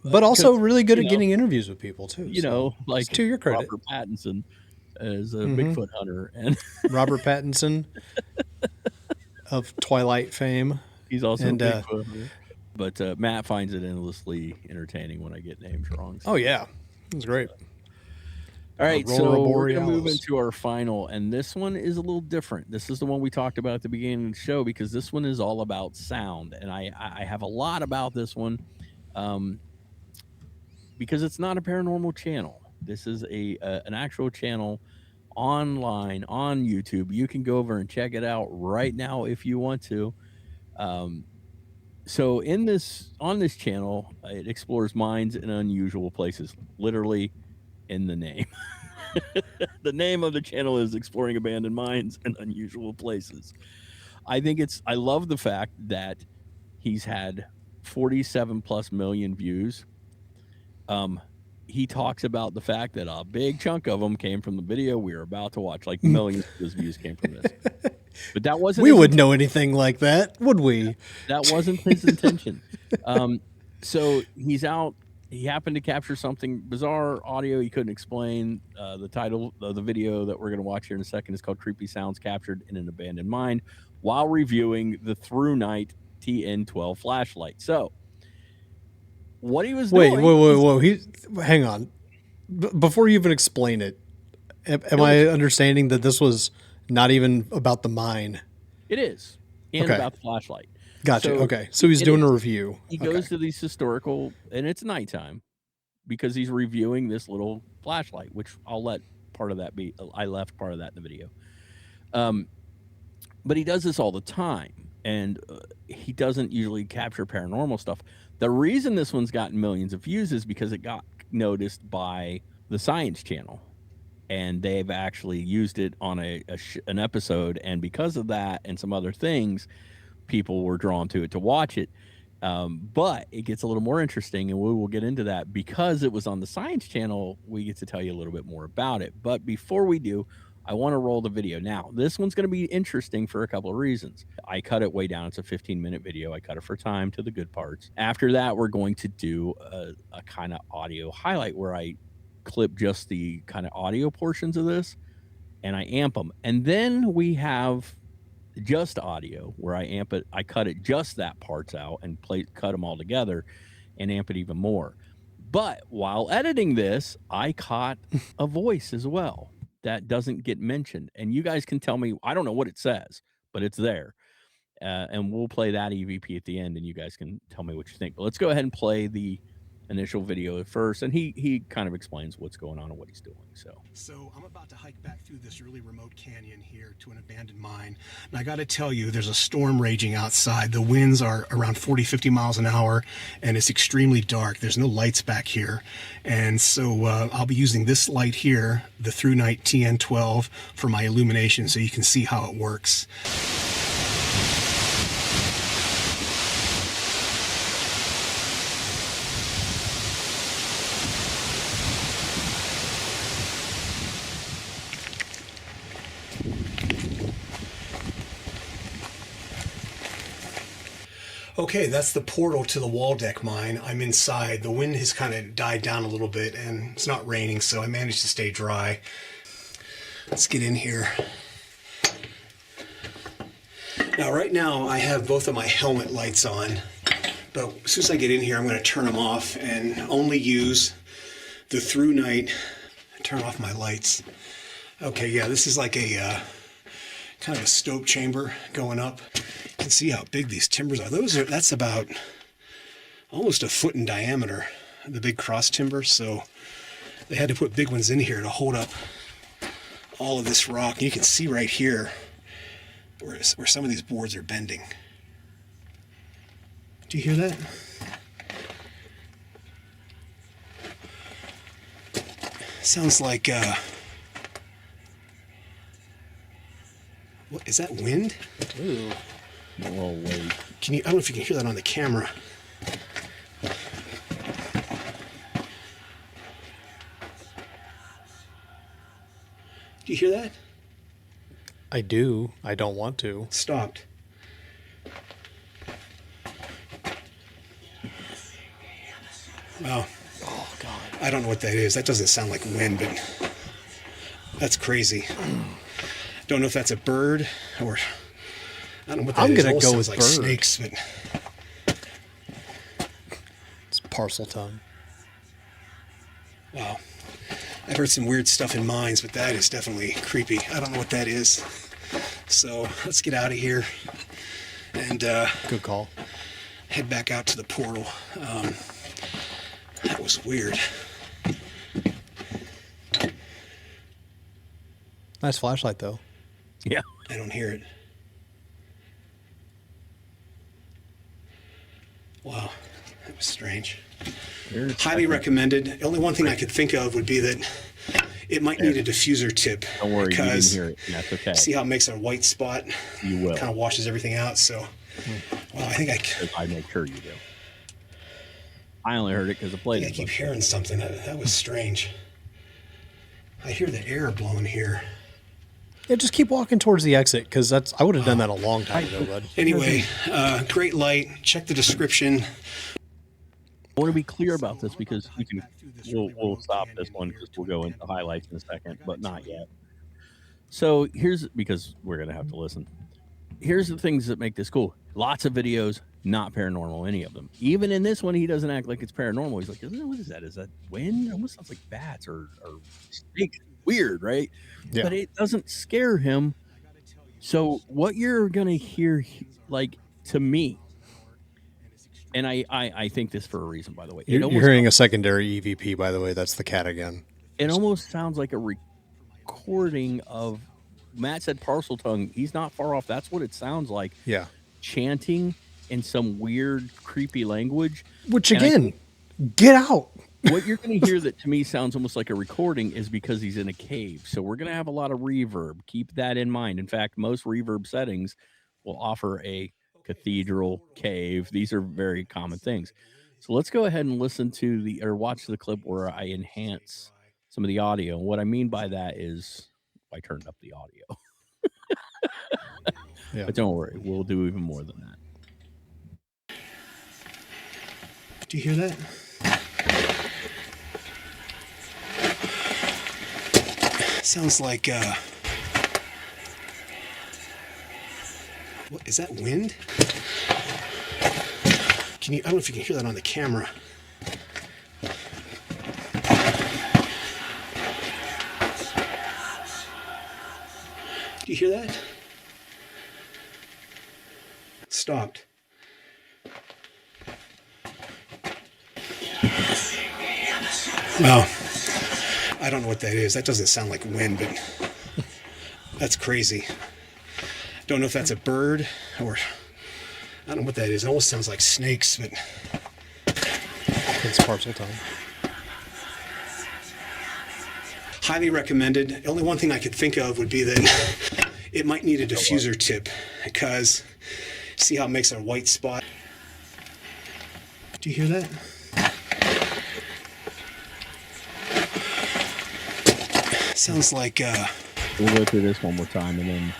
but also really good at getting interviews with people too. You know, like to your credit, Robert Pattinson as a Bigfoot hunter, and Robert Pattinson of Twilight fame. He's also a Bigfoot hunter. But Matt finds it endlessly entertaining when I get names wrong. So. Oh yeah, it's great. All right, so we're going to move into our final, and this one is a little different. This is the one we talked about at the beginning of the show because this one is all about sound, and I have a lot about this one because it's not a paranormal channel. This is an actual channel online on YouTube. You can go over and check it out right now if you want to. So on this channel, it explores minds in unusual places, literally in the name. The name of the channel is Exploring Abandoned Mines and Unusual Places. I love the fact that he's had 47 plus million views. He talks about the fact that a big chunk of them came from the video we were about to watch. Like millions of his views came from this. But that wasn't. We wouldn't know anything like that, would we? That wasn't his intention. So he's out. He happened to capture something bizarre audio he couldn't explain. The title of the video that we're going to watch here in a second is called Creepy Sounds Captured in an Abandoned Mine while reviewing the Through Night TN12 flashlight. So what he was doing... Wait. Hang on. Before you even explain it, am I understanding that this was not even about the mine? It is. And about the flashlight. Gotcha. Okay. So he's doing a review. He goes to these historical, and it's nighttime because he's reviewing this little flashlight, which I'll let part of that be. I left part of that in the video. But he does this all the time, and he doesn't usually capture paranormal stuff. The reason this one's gotten millions of views is because it got noticed by the Science Channel, and they've actually used it on an episode, and because of that and some other things, people were drawn to it to watch it. But it gets a little more interesting, and we will get into that. Because it was on the Science Channel, we get to tell you a little bit more about it. But before we do, I want to roll the video. Now, this one's going to be interesting for a couple of reasons. I cut it way down. It's a 15-minute video. I cut it for time to the good parts. After that, we're going to do a kind of audio highlight where I clip just the kind of audio portions of this, and I amp them. And then we have just audio where I amp it. I cut it just that parts out and cut them all together and amp it even more. But while editing this, I caught a voice as well that doesn't get mentioned, and you guys can tell me. I don't know what it says, but it's there, and we'll play that EVP at the end, and you guys can tell me what you think. But let's go ahead and play the initial video at first, and he kind of explains what's going on and what he's doing. So I'm about to hike back through this really remote canyon here to an abandoned mine. And I got to tell you, there's a storm raging outside. The winds are around 40, 50 miles an hour, and it's extremely dark. There's no lights back here. And so I'll be using this light here, the Through Night TN12, for my illumination so you can see how it works. Okay, that's the portal to the Waldeck mine. I'm inside. The wind has kind of died down a little bit and it's not raining, so I managed to stay dry. Let's get in here. Now, right now, I have both of my helmet lights on, but as soon as I get in here, I'm going to turn them off and only use the Through Night. Turn off my lights. Okay, yeah, this is like a kind of a stope chamber going up. You can see how big these timbers are. That's about almost a foot in diameter, the big cross timber. So they had to put big ones in here to hold up all of this rock. And you can see right here where some of these boards are bending. Do you hear that? Sounds like what is that, wind? Ooh. Oh, wait. I don't know if you can hear that on the camera. Do you hear that? I do. I don't want to. Stopped. Wow. Oh, God. I don't know what that is. That doesn't sound like wind, but that's crazy. Don't know if that's a bird or I don't know what that I'm is. gonna It go sounds with like bird. snakes, but It's parcel tongue. wow. I've heard some weird stuff in mines, but that is definitely creepy. I don't know what that is. So let's get out of here and Good call. head back out to the portal. That was weird. Nice flashlight, though. Yeah. I don't hear it. Wow, that was strange. Highly recommended. The only one thing I could think of would be that it might need a diffuser tip. Don't worry, you didn't because hear it. That's okay. see how it makes a white spot? You will. Kind of washes everything out. So, well, I think I make sure you do. I only heard it because the plate. I keep hearing something. That was strange. I hear the air blowing here. Yeah, just keep walking towards the exit, because I would have done that a long time ago, bud. Anyway, great light. Check the description. I want to be clear about this because we'll stop this one because we'll go into highlights in a second, but not yet. So because we're going to have to listen. Here's the things that make this cool. Lots of videos, not paranormal, any of them. Even in this one, he doesn't act like it's paranormal. He's like, what is that? Is that wind? It almost sounds like bats or snakes. Weird, right? Yeah. But it doesn't scare him. So what you're going to hear, like, to me, and I think this for a reason, by the way. You're hearing a secondary EVP, by the way. That's the cat again. It almost sounds like a recording of, Matt said parcel tongue. He's not far off. That's what it sounds like. Yeah. Chanting in some weird, creepy language. Which, again, get out. What you're going to hear that to me sounds almost like a recording is because he's in a cave. So we're going to have a lot of reverb. Keep that in mind. In fact, most reverb settings will offer a cathedral, cave. These are very common things. So let's go ahead and watch the clip where I enhance some of the audio. And what I mean by that is I turned up the audio. Yeah. But don't worry, we'll do even more than that. Do you hear that? Sounds like what is that, wind? I don't know if you can hear that on the camera. Do you hear that? Stopped. Well, I don't know what that is. That doesn't sound like wind, but that's crazy. Don't know if that's a bird or I don't know what that is. It almost sounds like snakes, but It's parcel time. highly recommended. The only one thing I could think of would be that it might need a diffuser tip because see how it makes a white spot? Do you hear that? Sounds like We'll go through this one more time, and then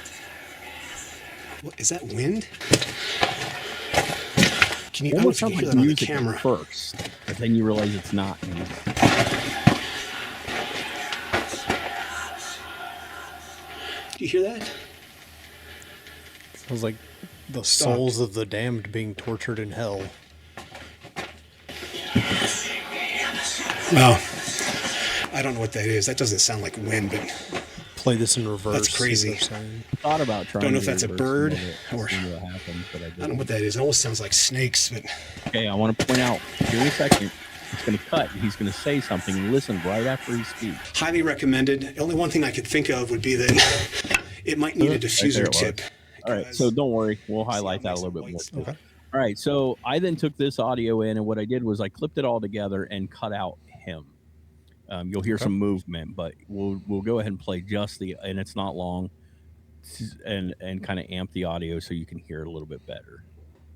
what, is that wind? Can you? it I don't know almost if you sounds can hear like that on the music camera. at first, but then you realize it's not music. Do you hear that? Sounds like the souls of the damned being tortured in hell. Well, I don't know what that is. That doesn't sound like wind, but Play this in reverse. That's crazy. is what they're saying. I thought about trying. Don't know to if that's a reverse bird some of it, or- see what happens, but I I don't know didn't. what that is. It almost sounds like snakes, but Okay, I want to point out here in a second. It's going to cut. And he's going to say something. Listen right after he speaks. highly recommended. The only one thing I could think of would be that it might need a Right there diffuser it was. tip. All right, so don't worry. We'll highlight that a little bit more. too. Okay. All right, so I then took this audio in, and what I did was I clipped it all together and cut out him. You'll hear some movement, but we'll go ahead and play just the, and it's not long, and kind of amp the audio so you can hear it a little bit better.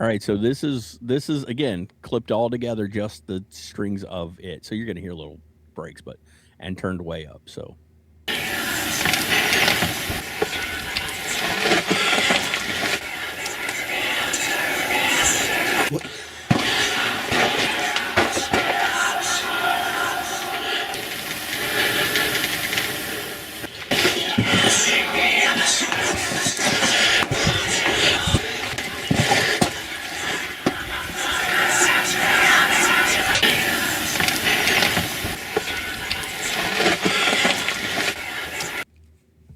All right, so this is again clipped all together, just the strings of it. So you're gonna hear little breaks, but and turned way up. So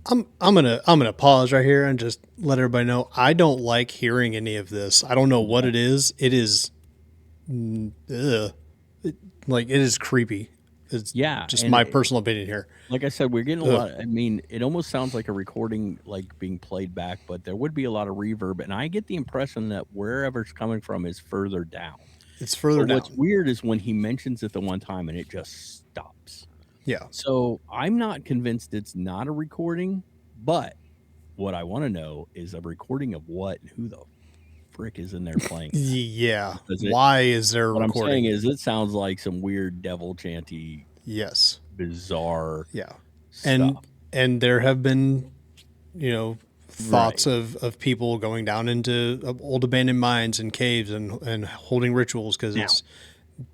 I'm gonna pause right here and just let everybody know I don't like hearing any of this. I don't know what it is. It is, like it is creepy. It's yeah, just and my personal opinion here. like I said, we're getting a lot. I mean, it almost sounds like a recording, like being played back, but there would be a lot of reverb, and I get the impression that wherever it's coming from is further down. It's further But down. what's weird is when he mentions it the one time and it just stops. Yeah. So I'm not convinced it's not a recording, but what I want to know is a recording of what and who the frick is in there playing. Yeah. Does it- Why is there a What I'm recording? saying is it sounds like some weird devil chanty, Yes. bizarre Yeah. stuff. And there have been, thoughts of people going down into old abandoned mines and caves and holding rituals because it's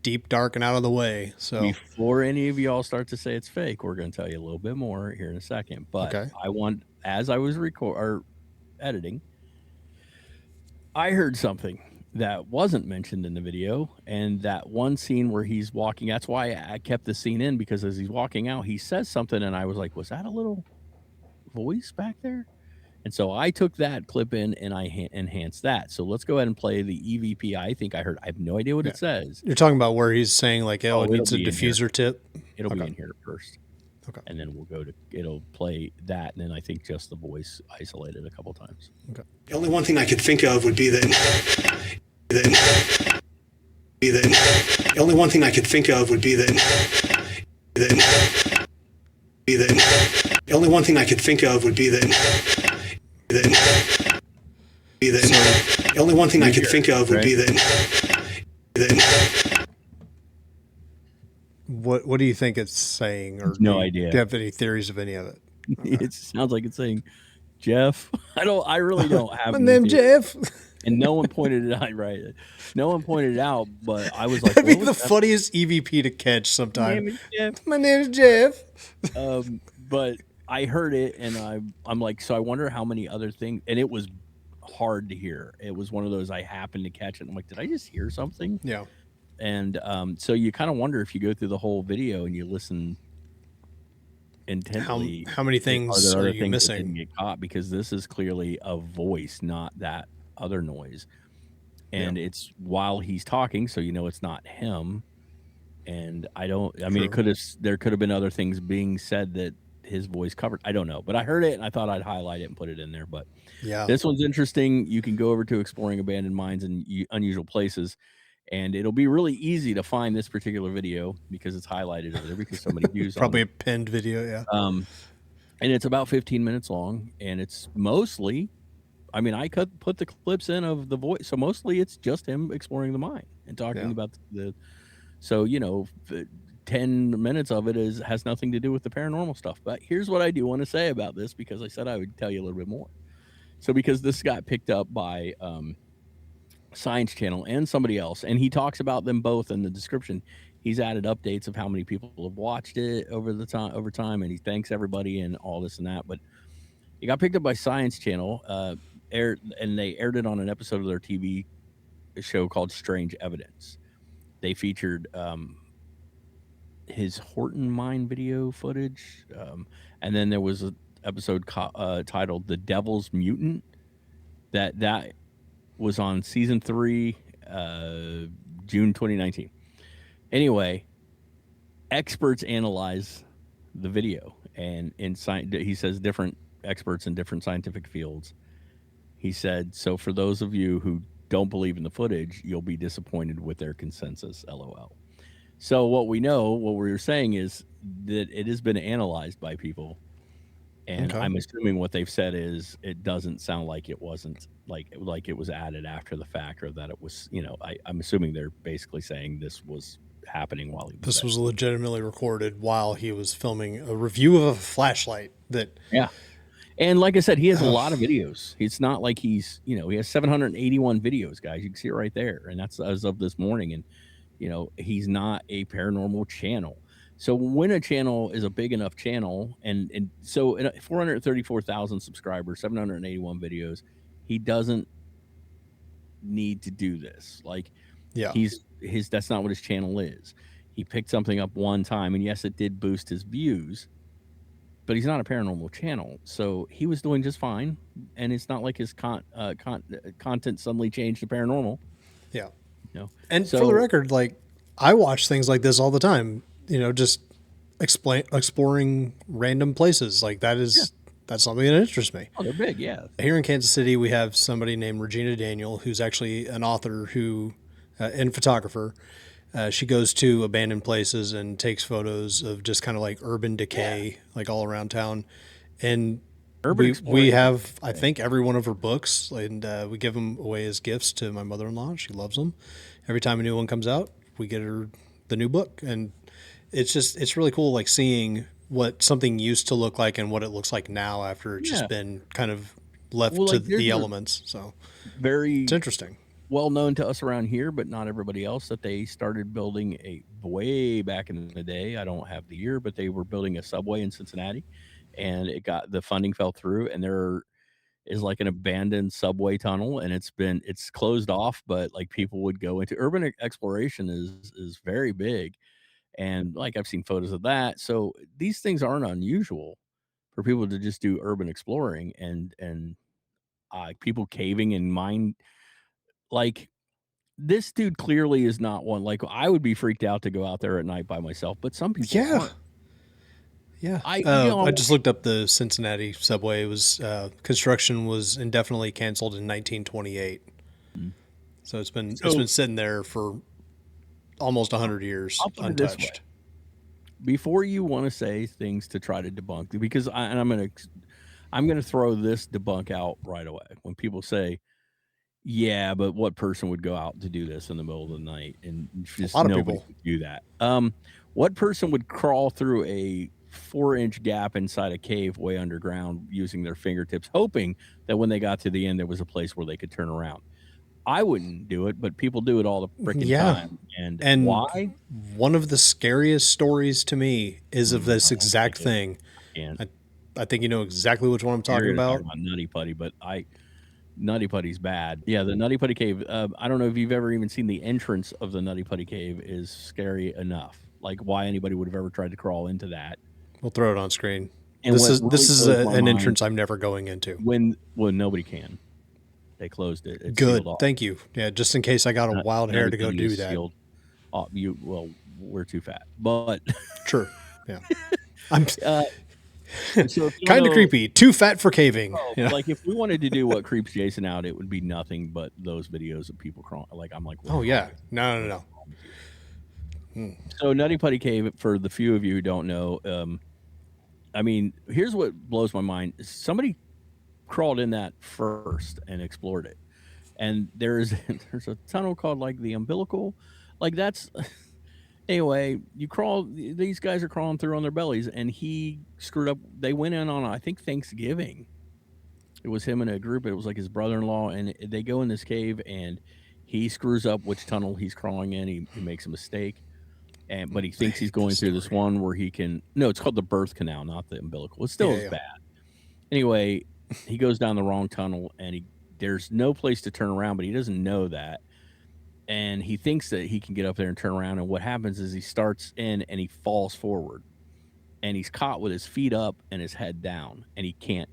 deep, dark, and out of the way. So Before any of y'all start to say it's fake, we're going to tell you a little bit more here in a second. But Okay. I want, as I was editing, I heard something that wasn't mentioned in the video, and that one scene where he's walking. That's why I kept the scene in, because as he's walking out, he says something, and I was like, "Was that a little voice back there?" And so I took that clip in and I enhanced that. So let's go ahead and play the EVP. I think I heard. I have no idea what it says. you're talking about where he's saying like, "Oh, it it'll needs a be in here. diffuser tip." It'll be Okay. in here first. Okay. And then we'll go to, it'll play that, and then I think just the voice isolated a couple times. The only one thing I could think of would be that. The only one thing I could think of would be that. The only one thing I could think of would be that. The only one thing I could think of would be that. What do you think it's saying? Or No do you- idea. Do you have any theories of any of it? It sounds like it's saying, Jeff. I really don't have My any name theory. Jeff. And no one pointed it out, right? No one pointed it out, but I was like, That'd be what the was that? funniest EVP to catch My sometime. name is Jeff. My name's Jeff. But I heard it, and I'm like, so I wonder how many other things, and it was hard to hear. It was one of those I happened to catch it. I'm like, did I just hear something? Yeah. And so you kind of wonder if you go through the whole video and you listen intently, How many things there are other you things that missing? didn't get caught? Because this is clearly a voice, not that other noise. And it's while he's talking, so you know it's not him. And I mean, there could have been other things being said that his voice covered. I don't know, but I heard it and I thought I'd highlight it and put it in there. But Yeah. this one's interesting. You can go over to Exploring Abandoned Mines and Unusual Places, and it'll be really easy to find this particular video because it's highlighted over there because somebody used Probably a pinned video, yeah. And it's about 15 minutes long, and it's mostly, I mean, I could put the clips in of the voice, so mostly it's just him exploring the mine and talking about so 10 minutes of it has nothing to do with the paranormal stuff. But here's what I do want to say about this, because I said I would tell you a little bit more. So because this got picked up by Science Channel and somebody else, and he talks about them both in the description. He's added updates of how many people have watched it over time, and he thanks everybody and all this and that. But it got picked up by Science Channel, they aired it on an episode of their TV show called Strange Evidence. They featured his Horton mine video footage, and then there was an episode titled "The Devil's Mutant" that was on season 3, June 2019. Anyway, experts analyze the video, and he says different experts in different scientific fields. He said, so for those of you who don't believe in the footage, you'll be disappointed with their consensus, LOL. So what we were saying is that it has been analyzed by people, and I'm assuming what they've said is it doesn't sound like it wasn't like it was added after the fact, or that it was, I'm assuming they're basically saying this was happening while he was This was legitimately recorded while he was filming a review of a flashlight and like I said, he has a lot of videos. It's not like he has 781 videos, guys. You can see it right there, and that's as of this morning. And he's not a paranormal channel. So when a channel is a big enough channel, and so 434,000 subscribers, 781 videos, he doesn't need to do this. That's not what his channel is. He picked something up one time, and yes, it did boost his views, but he's not a paranormal channel, so he was doing just fine. And it's not like his content suddenly changed to paranormal. Yeah. And for the record, I watch things like this all the time. Just exploring random places. That's something that interests me. Oh, they're big, yeah. Here in Kansas City, we have somebody named Regina Daniel, who's actually an author and photographer. She goes to abandoned places and takes photos of just kind of like urban decay, all around town. And we have, I think, every one of her books, and we give them away as gifts to my mother-in-law. She loves them. Every time a new one comes out, we get her the new book. And it's really cool, seeing what something used to look like and what it looks like now after it's just been kind of left to the elements. So it's interesting. Well known to us around here, but not everybody else, that they started building way back in the day. I don't have the year, but they were building a subway in Cincinnati, and the funding fell through, and there is an abandoned subway tunnel, and it's closed off, but people would go into urban exploration is very big. And I've seen photos of that. So these things aren't unusual for people to just do urban exploring and people caving and mine. This dude clearly is not one. I would be freaked out to go out there at night by myself, but some people aren't. Yeah. I just looked up the Cincinnati subway. It was construction was indefinitely canceled in 1928. So it's been sitting there for almost 100 years untouched. Before you want to say things to try to debunk, because I'm gonna throw this debunk out right away. When people say, yeah, but what person would go out to do this in the middle of the night? And just a lot of nobody people would do that. What person would crawl through a 4-inch gap inside a cave way underground using their fingertips, hoping that when they got to the end, there was a place where they could turn around? I wouldn't do it, but people do it all the freaking time. And why? One of the scariest stories to me is of this exact thing. I think you know exactly which one I'm talking about. Nutty Putty, but Nutty Putty's bad. Yeah, the Nutty Putty Cave. I don't know if you've ever even seen the entrance of the Nutty Putty Cave is scary enough. Why anybody would have ever tried to crawl into that. We'll throw it on screen. And this is an entrance I'm never going into. When nobody can. They closed it. Good. Thank you. Yeah, just in case I got a wild hair to go do that. Sealed. we're too fat. But True. Yeah. I'm so if you kind of know- creepy. Too fat for caving. Oh, Yeah. like if we wanted to do what creeps Jason out, it would be nothing but those videos of people crawling. Like I'm like, what Oh is yeah. wrong with No. you? So Nutty Putty Cave, for the few of you who don't know, I mean, here's what blows my mind: somebody crawled in that first and explored it, and there's a tunnel called like the umbilical, like that's. Anyway, you crawl. These guys are crawling through on their bellies, and he screwed up. They went in on, I think, Thanksgiving. It was him and a group. It was like his brother-in-law, and they go in this cave, and he screws up which tunnel he's crawling in. He makes a mistake, but he thinks he's going through this one where he can. No, it's called the birth canal, not the umbilical. It still is bad. Anyway, he goes down the wrong tunnel, and there's no place to turn around, but he doesn't know that. And he thinks that he can get up there and turn around. And what happens is he starts in and he falls forward, and he's caught with his feet up and his head down, and he can't.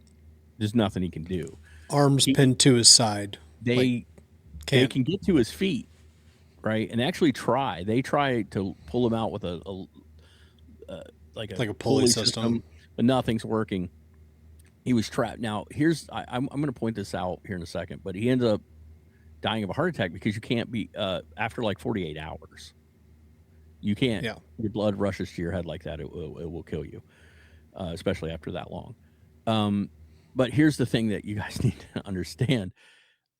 There's nothing he can do. Arms pinned to his side. They can get to his feet, right? And actually try. They try to pull him out with a pulley system, but nothing's working. He was trapped. Now I'm going to point this out here in a second, but he ends up dying of a heart attack because you can't be after like 48 hours. You can't. Yeah. Your blood rushes to your head like that. It will kill you, especially after that long. But here's the thing that you guys need to understand.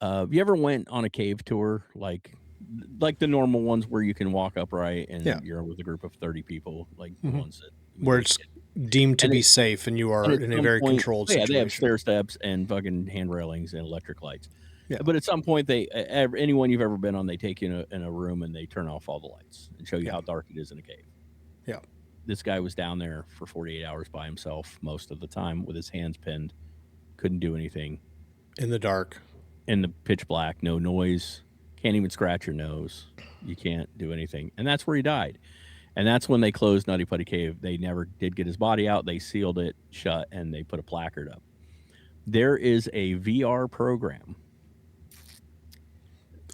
You ever went on a cave tour, like the normal ones where you can walk upright and you're with a group of 30 people, like the ones that where it's deemed to be safe and you are in a very controlled situation. They have stair steps and fucking hand railings and electric lights. Yeah. But at some point, anyone you've ever been on, they take you in a room and they turn off all the lights and show you how dark it is in a cave. Yeah. This guy was down there for 48 hours by himself most of the time with his hands pinned. Couldn't do anything. In the dark. In the pitch black. No noise. Can't even scratch your nose. You can't do anything. And that's where he died. And that's when they closed Nutty Putty Cave. They never did get his body out. They sealed it shut and they put a placard up. There is a VR program.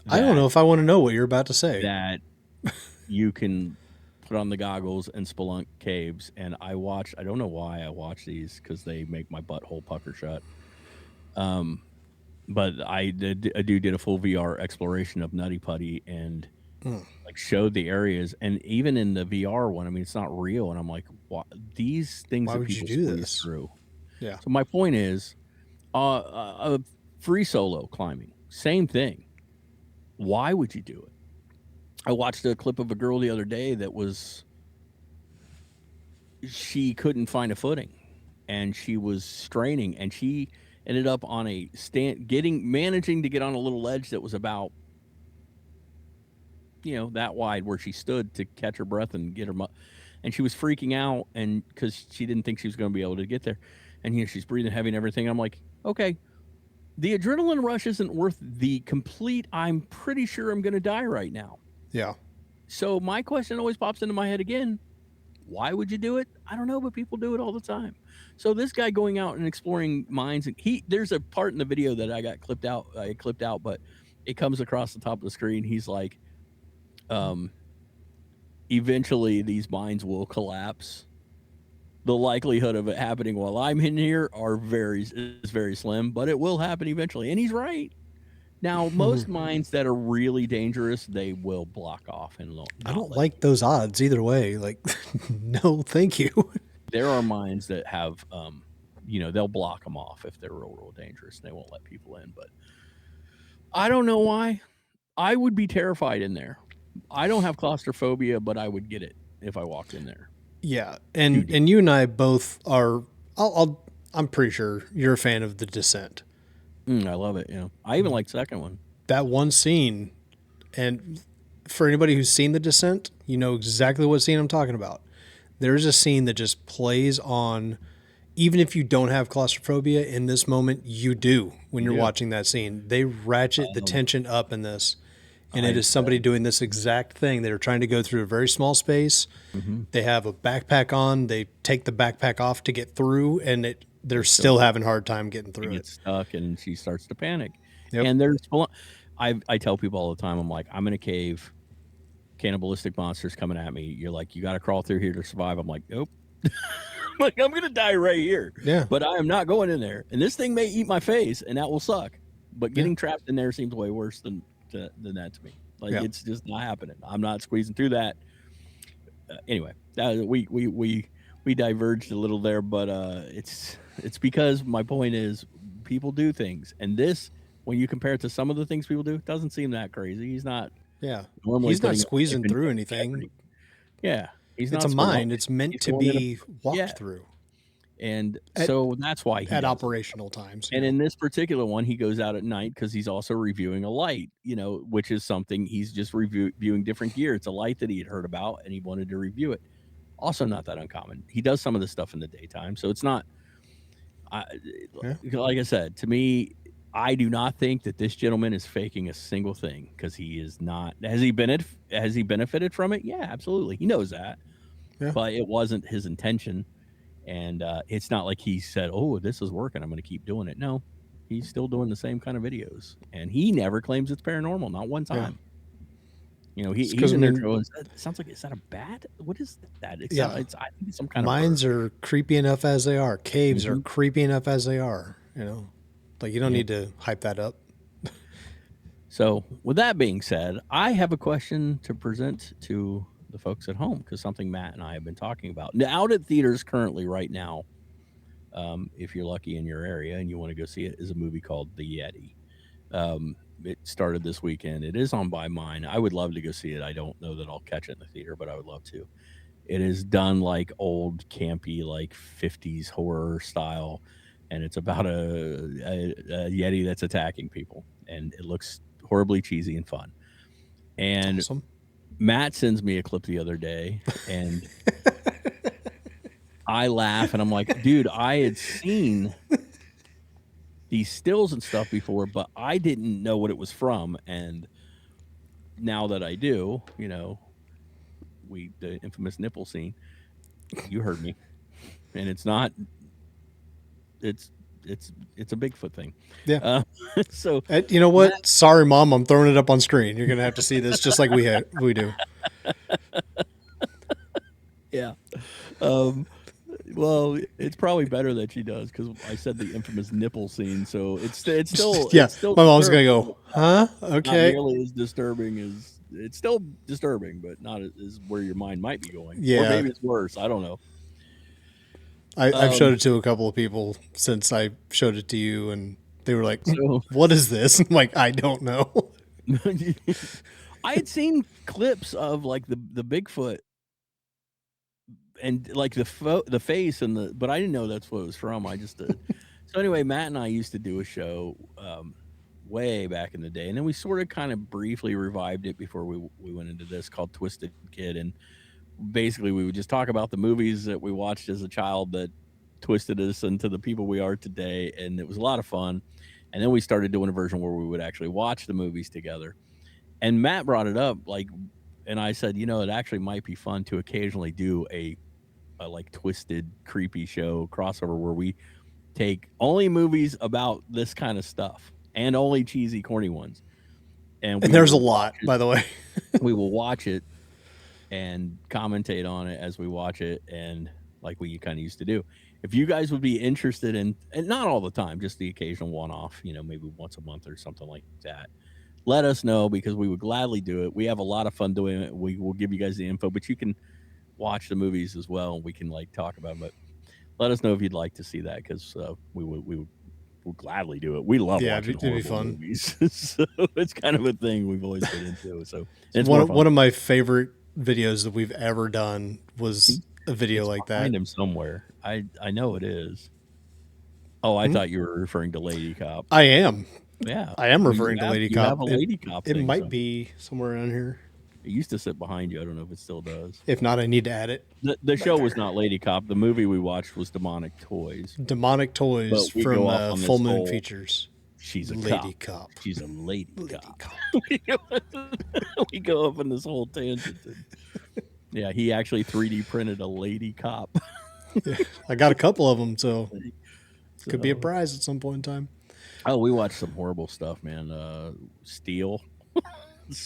I don't know if I want to know what you're about to say. That you can put on the goggles and spelunk caves. And I don't know why I watch these because they make my butthole pucker shut. But a dude did a full VR exploration of Nutty Putty and like showed the areas. And even in the VR one, I mean, it's not real. And I'm like, these things why that would people you do squeeze this? Through. Yeah. So my point is, free solo climbing, same thing. Why would you do it? I watched a clip of a girl the other day that she couldn't find a footing and she was straining and she ended up on a managing to get on a little ledge that was about, that wide where she stood to catch her breath and get her, and she was freaking out and because she didn't think she was going to be able to get there. And, she's breathing heavy and everything. I'm like, okay. The adrenaline rush isn't worth the complete, I'm pretty sure I'm going to die right now. Yeah. So my question always pops into my head again. Why would you do it? I don't know, but people do it all the time. So this guy going out and exploring mines, there's a part in the video that I clipped out, but it comes across the top of the screen. He's like, eventually these mines will collapse. The likelihood of it happening while I'm in here is very slim, but it will happen eventually. And he's right. Now, most mines that are really dangerous, they will block off. And I don't like those odds either way. Like, no, thank you. There are mines that have, they'll block them off if they're real dangerous. And they won't let people in. But I don't know why. I would be terrified in there. I don't have claustrophobia, but I would get it if I walked in there. Yeah, and you and I both are. I'm pretty sure you're a fan of The Descent. I love it. Yeah, I even like the second one. That one scene, and for anybody who's seen The Descent, you know exactly what scene I'm talking about. There's a scene that just plays on, even if you don't have claustrophobia in this moment, you do when you're watching that scene. They ratchet the tension up in this. And it is somebody doing this exact thing. They're trying to go through a very small space. Mm-hmm. They have a backpack on. They take the backpack off to get through, and they're still having a hard time getting through it. Gets stuck, and she starts to panic. Yep. And I tell people all the time, I'm like, I'm in a cave. cannibalistic monsters coming at me. You're like, you got to crawl through here to survive. I'm like, nope. Like, I'm gonna die right here. Yeah. But I am not going in there. And this thing may eat my face, and that will suck. But getting trapped in there seems way worse than that to me. Like, it's just not happening. I'm not squeezing through that. Anyway, we diverged a little there, but it's because my point is people do things, and this, when you compare it to some of the things people do, doesn't seem that crazy. He's not. Yeah. Normally He's not putting squeezing through anything. Yeah. He's It's not a mind. It's meant to be walked Yeah. through And so that's why he at does it. operational times. And in this particular one, he goes out at night because he's also reviewing a light, which is something he's just reviewing different gear. It's a light that he had heard about and he wanted to review it. Also, not that uncommon. He does some of this stuff in the daytime, so it's not. Like I said, to me, I do not think that this gentleman is faking a single thing, because he is not. Has he benefited from it? Yeah, absolutely. He knows that, but it wasn't his intention. And it's not like he said, "Oh, this is working, I'm going to keep doing it." No, he's still doing the same kind of videos, and he never claims it's paranormal, not one time. He's in there going, "Sounds like, is that a bat? What is that?" I think it's some kind Mines of are creepy enough as they are. Caves are creepy enough as they are. Like, you don't need to hype that up. So, with that being said, I have a question to present to the folks at home, because something Matt and I have been talking about. Now, out at theaters currently right now, if you're lucky in your area and you want to go see it, is a movie called The Yeti. It started this weekend. It is on by mine. I would love to go see it. I don't know that I'll catch it in the theater, but I would love to. It is done like old campy, like 50s horror style, and it's about a Yeti that's attacking people, and it looks horribly cheesy and fun. And awesome. Matt sends me a clip the other day, and I laugh, and I'm like, dude, I had seen these stills and stuff before, but I didn't know what it was from. And now that I do, the infamous nipple scene, you heard me. And it's not, it's a Bigfoot thing. Yeah. So you know what? Matt, sorry, Mom, I'm throwing it up on screen. You're going to have to see this just like we do. Yeah. Well, it's probably better that she does, because I said the infamous nipple scene, so it's still yeah. It's still my mom's gonna go, huh? Okay. Not nearly as disturbing as it's still disturbing, but not as where your mind might be going. Yeah, or maybe it's worse. I don't know. I've showed it to a couple of people since I showed it to you, and they were like, "What is this?" I'm like, "I don't know." I had seen clips of like the Bigfoot. And like the face but I didn't know that's what it was from. I just did. So anyway, Matt and I used to do a show way back in the day, and then we sort of kind of briefly revived it before we went into this, called Twisted Kid. And basically we would just talk about the movies that we watched as a child that twisted us into the people we are today, and it was a lot of fun. And then we started doing a version where we would actually watch the movies together. And Matt brought it up, and I said, it actually might be fun to occasionally do a like twisted creepy show crossover where we take only movies about this kind of stuff and only cheesy, corny ones. And there's a lot, by the way. We will watch it and commentate on it as we watch it, and like we kind of used to do. If you guys would be interested in, and not all the time, just the occasional one-off, maybe once a month or something like that, let us know, because we would gladly do it. We have a lot of fun doing it. We will give you guys the info, but you can watch the movies as well, and we can talk about them. But let us know if you'd like to see that, because we would gladly do it. We love watching horrible movies. So it's kind of a thing we've always been into. So it's one of my favorite videos that we've ever done was a video like that. Find him somewhere. I know it is. Oh, I thought you were referring to Lady Cop. I am. Yeah, I am referring to Lady Cop. Have a Lady Cop. It might be somewhere around here. It used to sit behind you. I don't know if it still does. If not, I need to add it. The show was not Lady Cop. The movie we watched was Demonic Toys. Demonic Toys from Full Moon Features. She's a lady cop. She's a lady cop. We go up on this whole tangent. Yeah, he actually 3D printed a lady cop. Yeah, I got a couple of them, so could be a prize at some point in time. Oh, we watched some horrible stuff, man. Steel.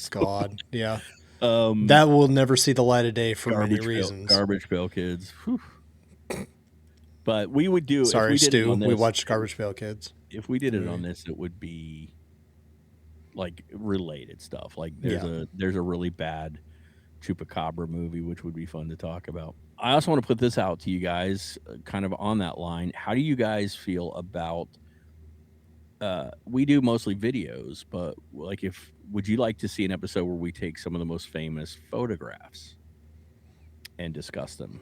God, yeah. That will never see the light of day for many Garbage reasons. Garbage Pail Kids. Whew. But we would do. Sorry, if we did it Stu. on We this, watched Garbage Pail Kids. If we did it on this, it would be like related stuff. Like there's a really bad Chupacabra movie, which would be fun to talk about. I also want to put this out to you guys, kind of on that line. How do you guys feel about? We do mostly videos, but like, would you like to see an episode where we take some of the most famous photographs and discuss them?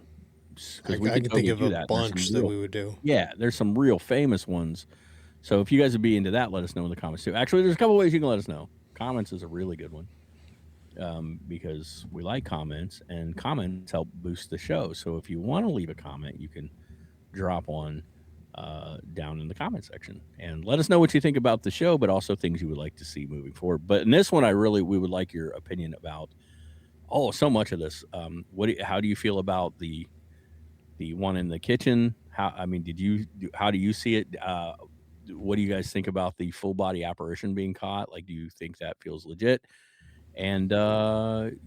I can think of a bunch that we would do. Yeah, there's some real famous ones. So if you guys would be into that, let us know in the comments too. Actually, there's a couple ways you can let us know. Comments is a really good one, because we like comments, and comments help boost the show. So if you want to leave a comment, you can drop one down in the comment section and let us know what you think about the show, but also things you would like to see moving forward. But in this one, we would like your opinion about so much of this. How do you feel about the one in the kitchen? How do you see it? What do you guys think about the full body apparition being caught? Like, do you think that feels legit? And the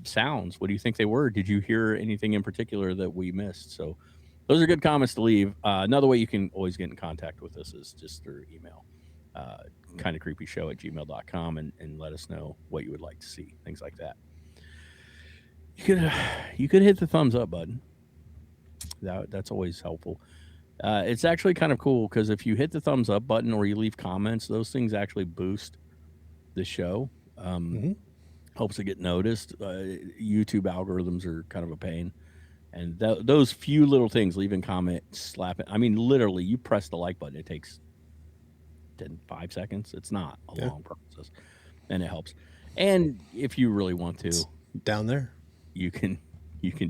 sounds, what do you think they were? Did you hear anything in particular that we missed? So those are good comments to leave. Another way you can always get in contact with us is just through email, KindaCreepyShow@gmail.com, and let us know what you would like to see, things like that. You could hit the thumbs up button. That's always helpful. It's actually kind of cool because if you hit the thumbs up button or you leave comments, those things actually boost the show. Helps it get noticed. YouTube algorithms are kind of a pain. And those few little things, leaving comments, slapping. I mean, literally, you press the like button. It takes 5 seconds. It's not a long process, and it helps. And if you really want to, down there, you can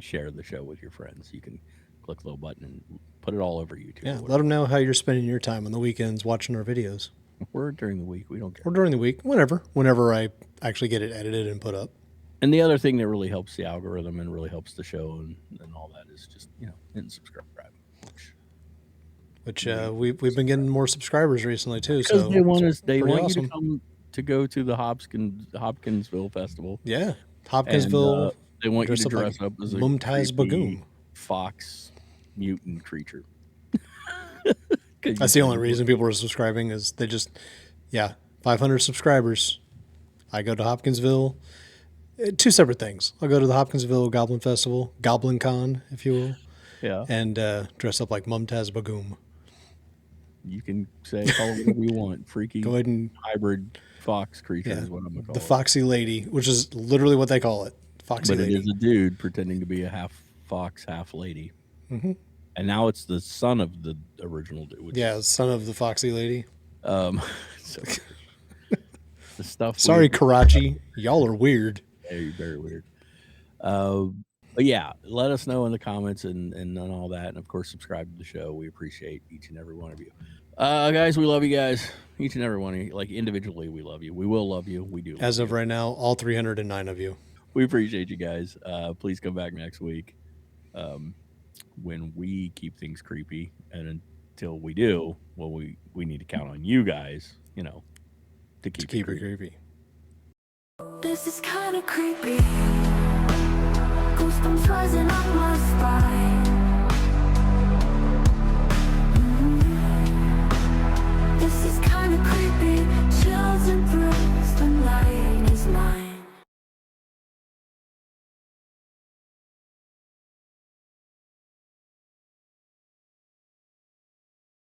share the show with your friends. You can click the little button and put it all over YouTube. Yeah, let them know how you're spending your time on the weekends watching our videos. Or during the week. We don't care. Or during the week, whenever I actually get it edited and put up. And the other thing that really helps the algorithm and really helps the show and all that is just, hitting subscribe. Which we've been getting more subscribers recently too. Because so they want awesome. you to come to go to the Hopkinsville Festival. Yeah, Hopkinsville. And, they want you to dress up as a Mumtaz Bagoom fox mutant creature. That's the only reason people are subscribing is 500 subscribers. I go to Hopkinsville. Two separate things. I'll go to the Hopkinsville Goblin Festival, Goblin Con, if you will. Yeah. And dress up like Mumtaz Bagoom. You can call it whatever you want. Freaky, go ahead and hybrid fox creature is what I'm going to call it. The Foxy Lady, which is literally what they call it. Foxy Lady. But it is a dude pretending to be a half fox, half lady. Mm-hmm. And now it's the son of the original dude. Son of the Foxy Lady. The stuff. Sorry, Karachi. Y'all are weird. Very, very weird. But yeah, let us know in the comments and all that. And of course, subscribe to the show. We appreciate each and every one of you. Guys, we love you guys. Each and every one of you. Like, individually, we love you. We will love you. We do. As of right now, all 309 of you. We appreciate you guys. Please come back next week when we keep things creepy. And until we do, well, we need to count on you guys, to keep it creepy. This is kind of creepy. Goosebumps rising on my spine.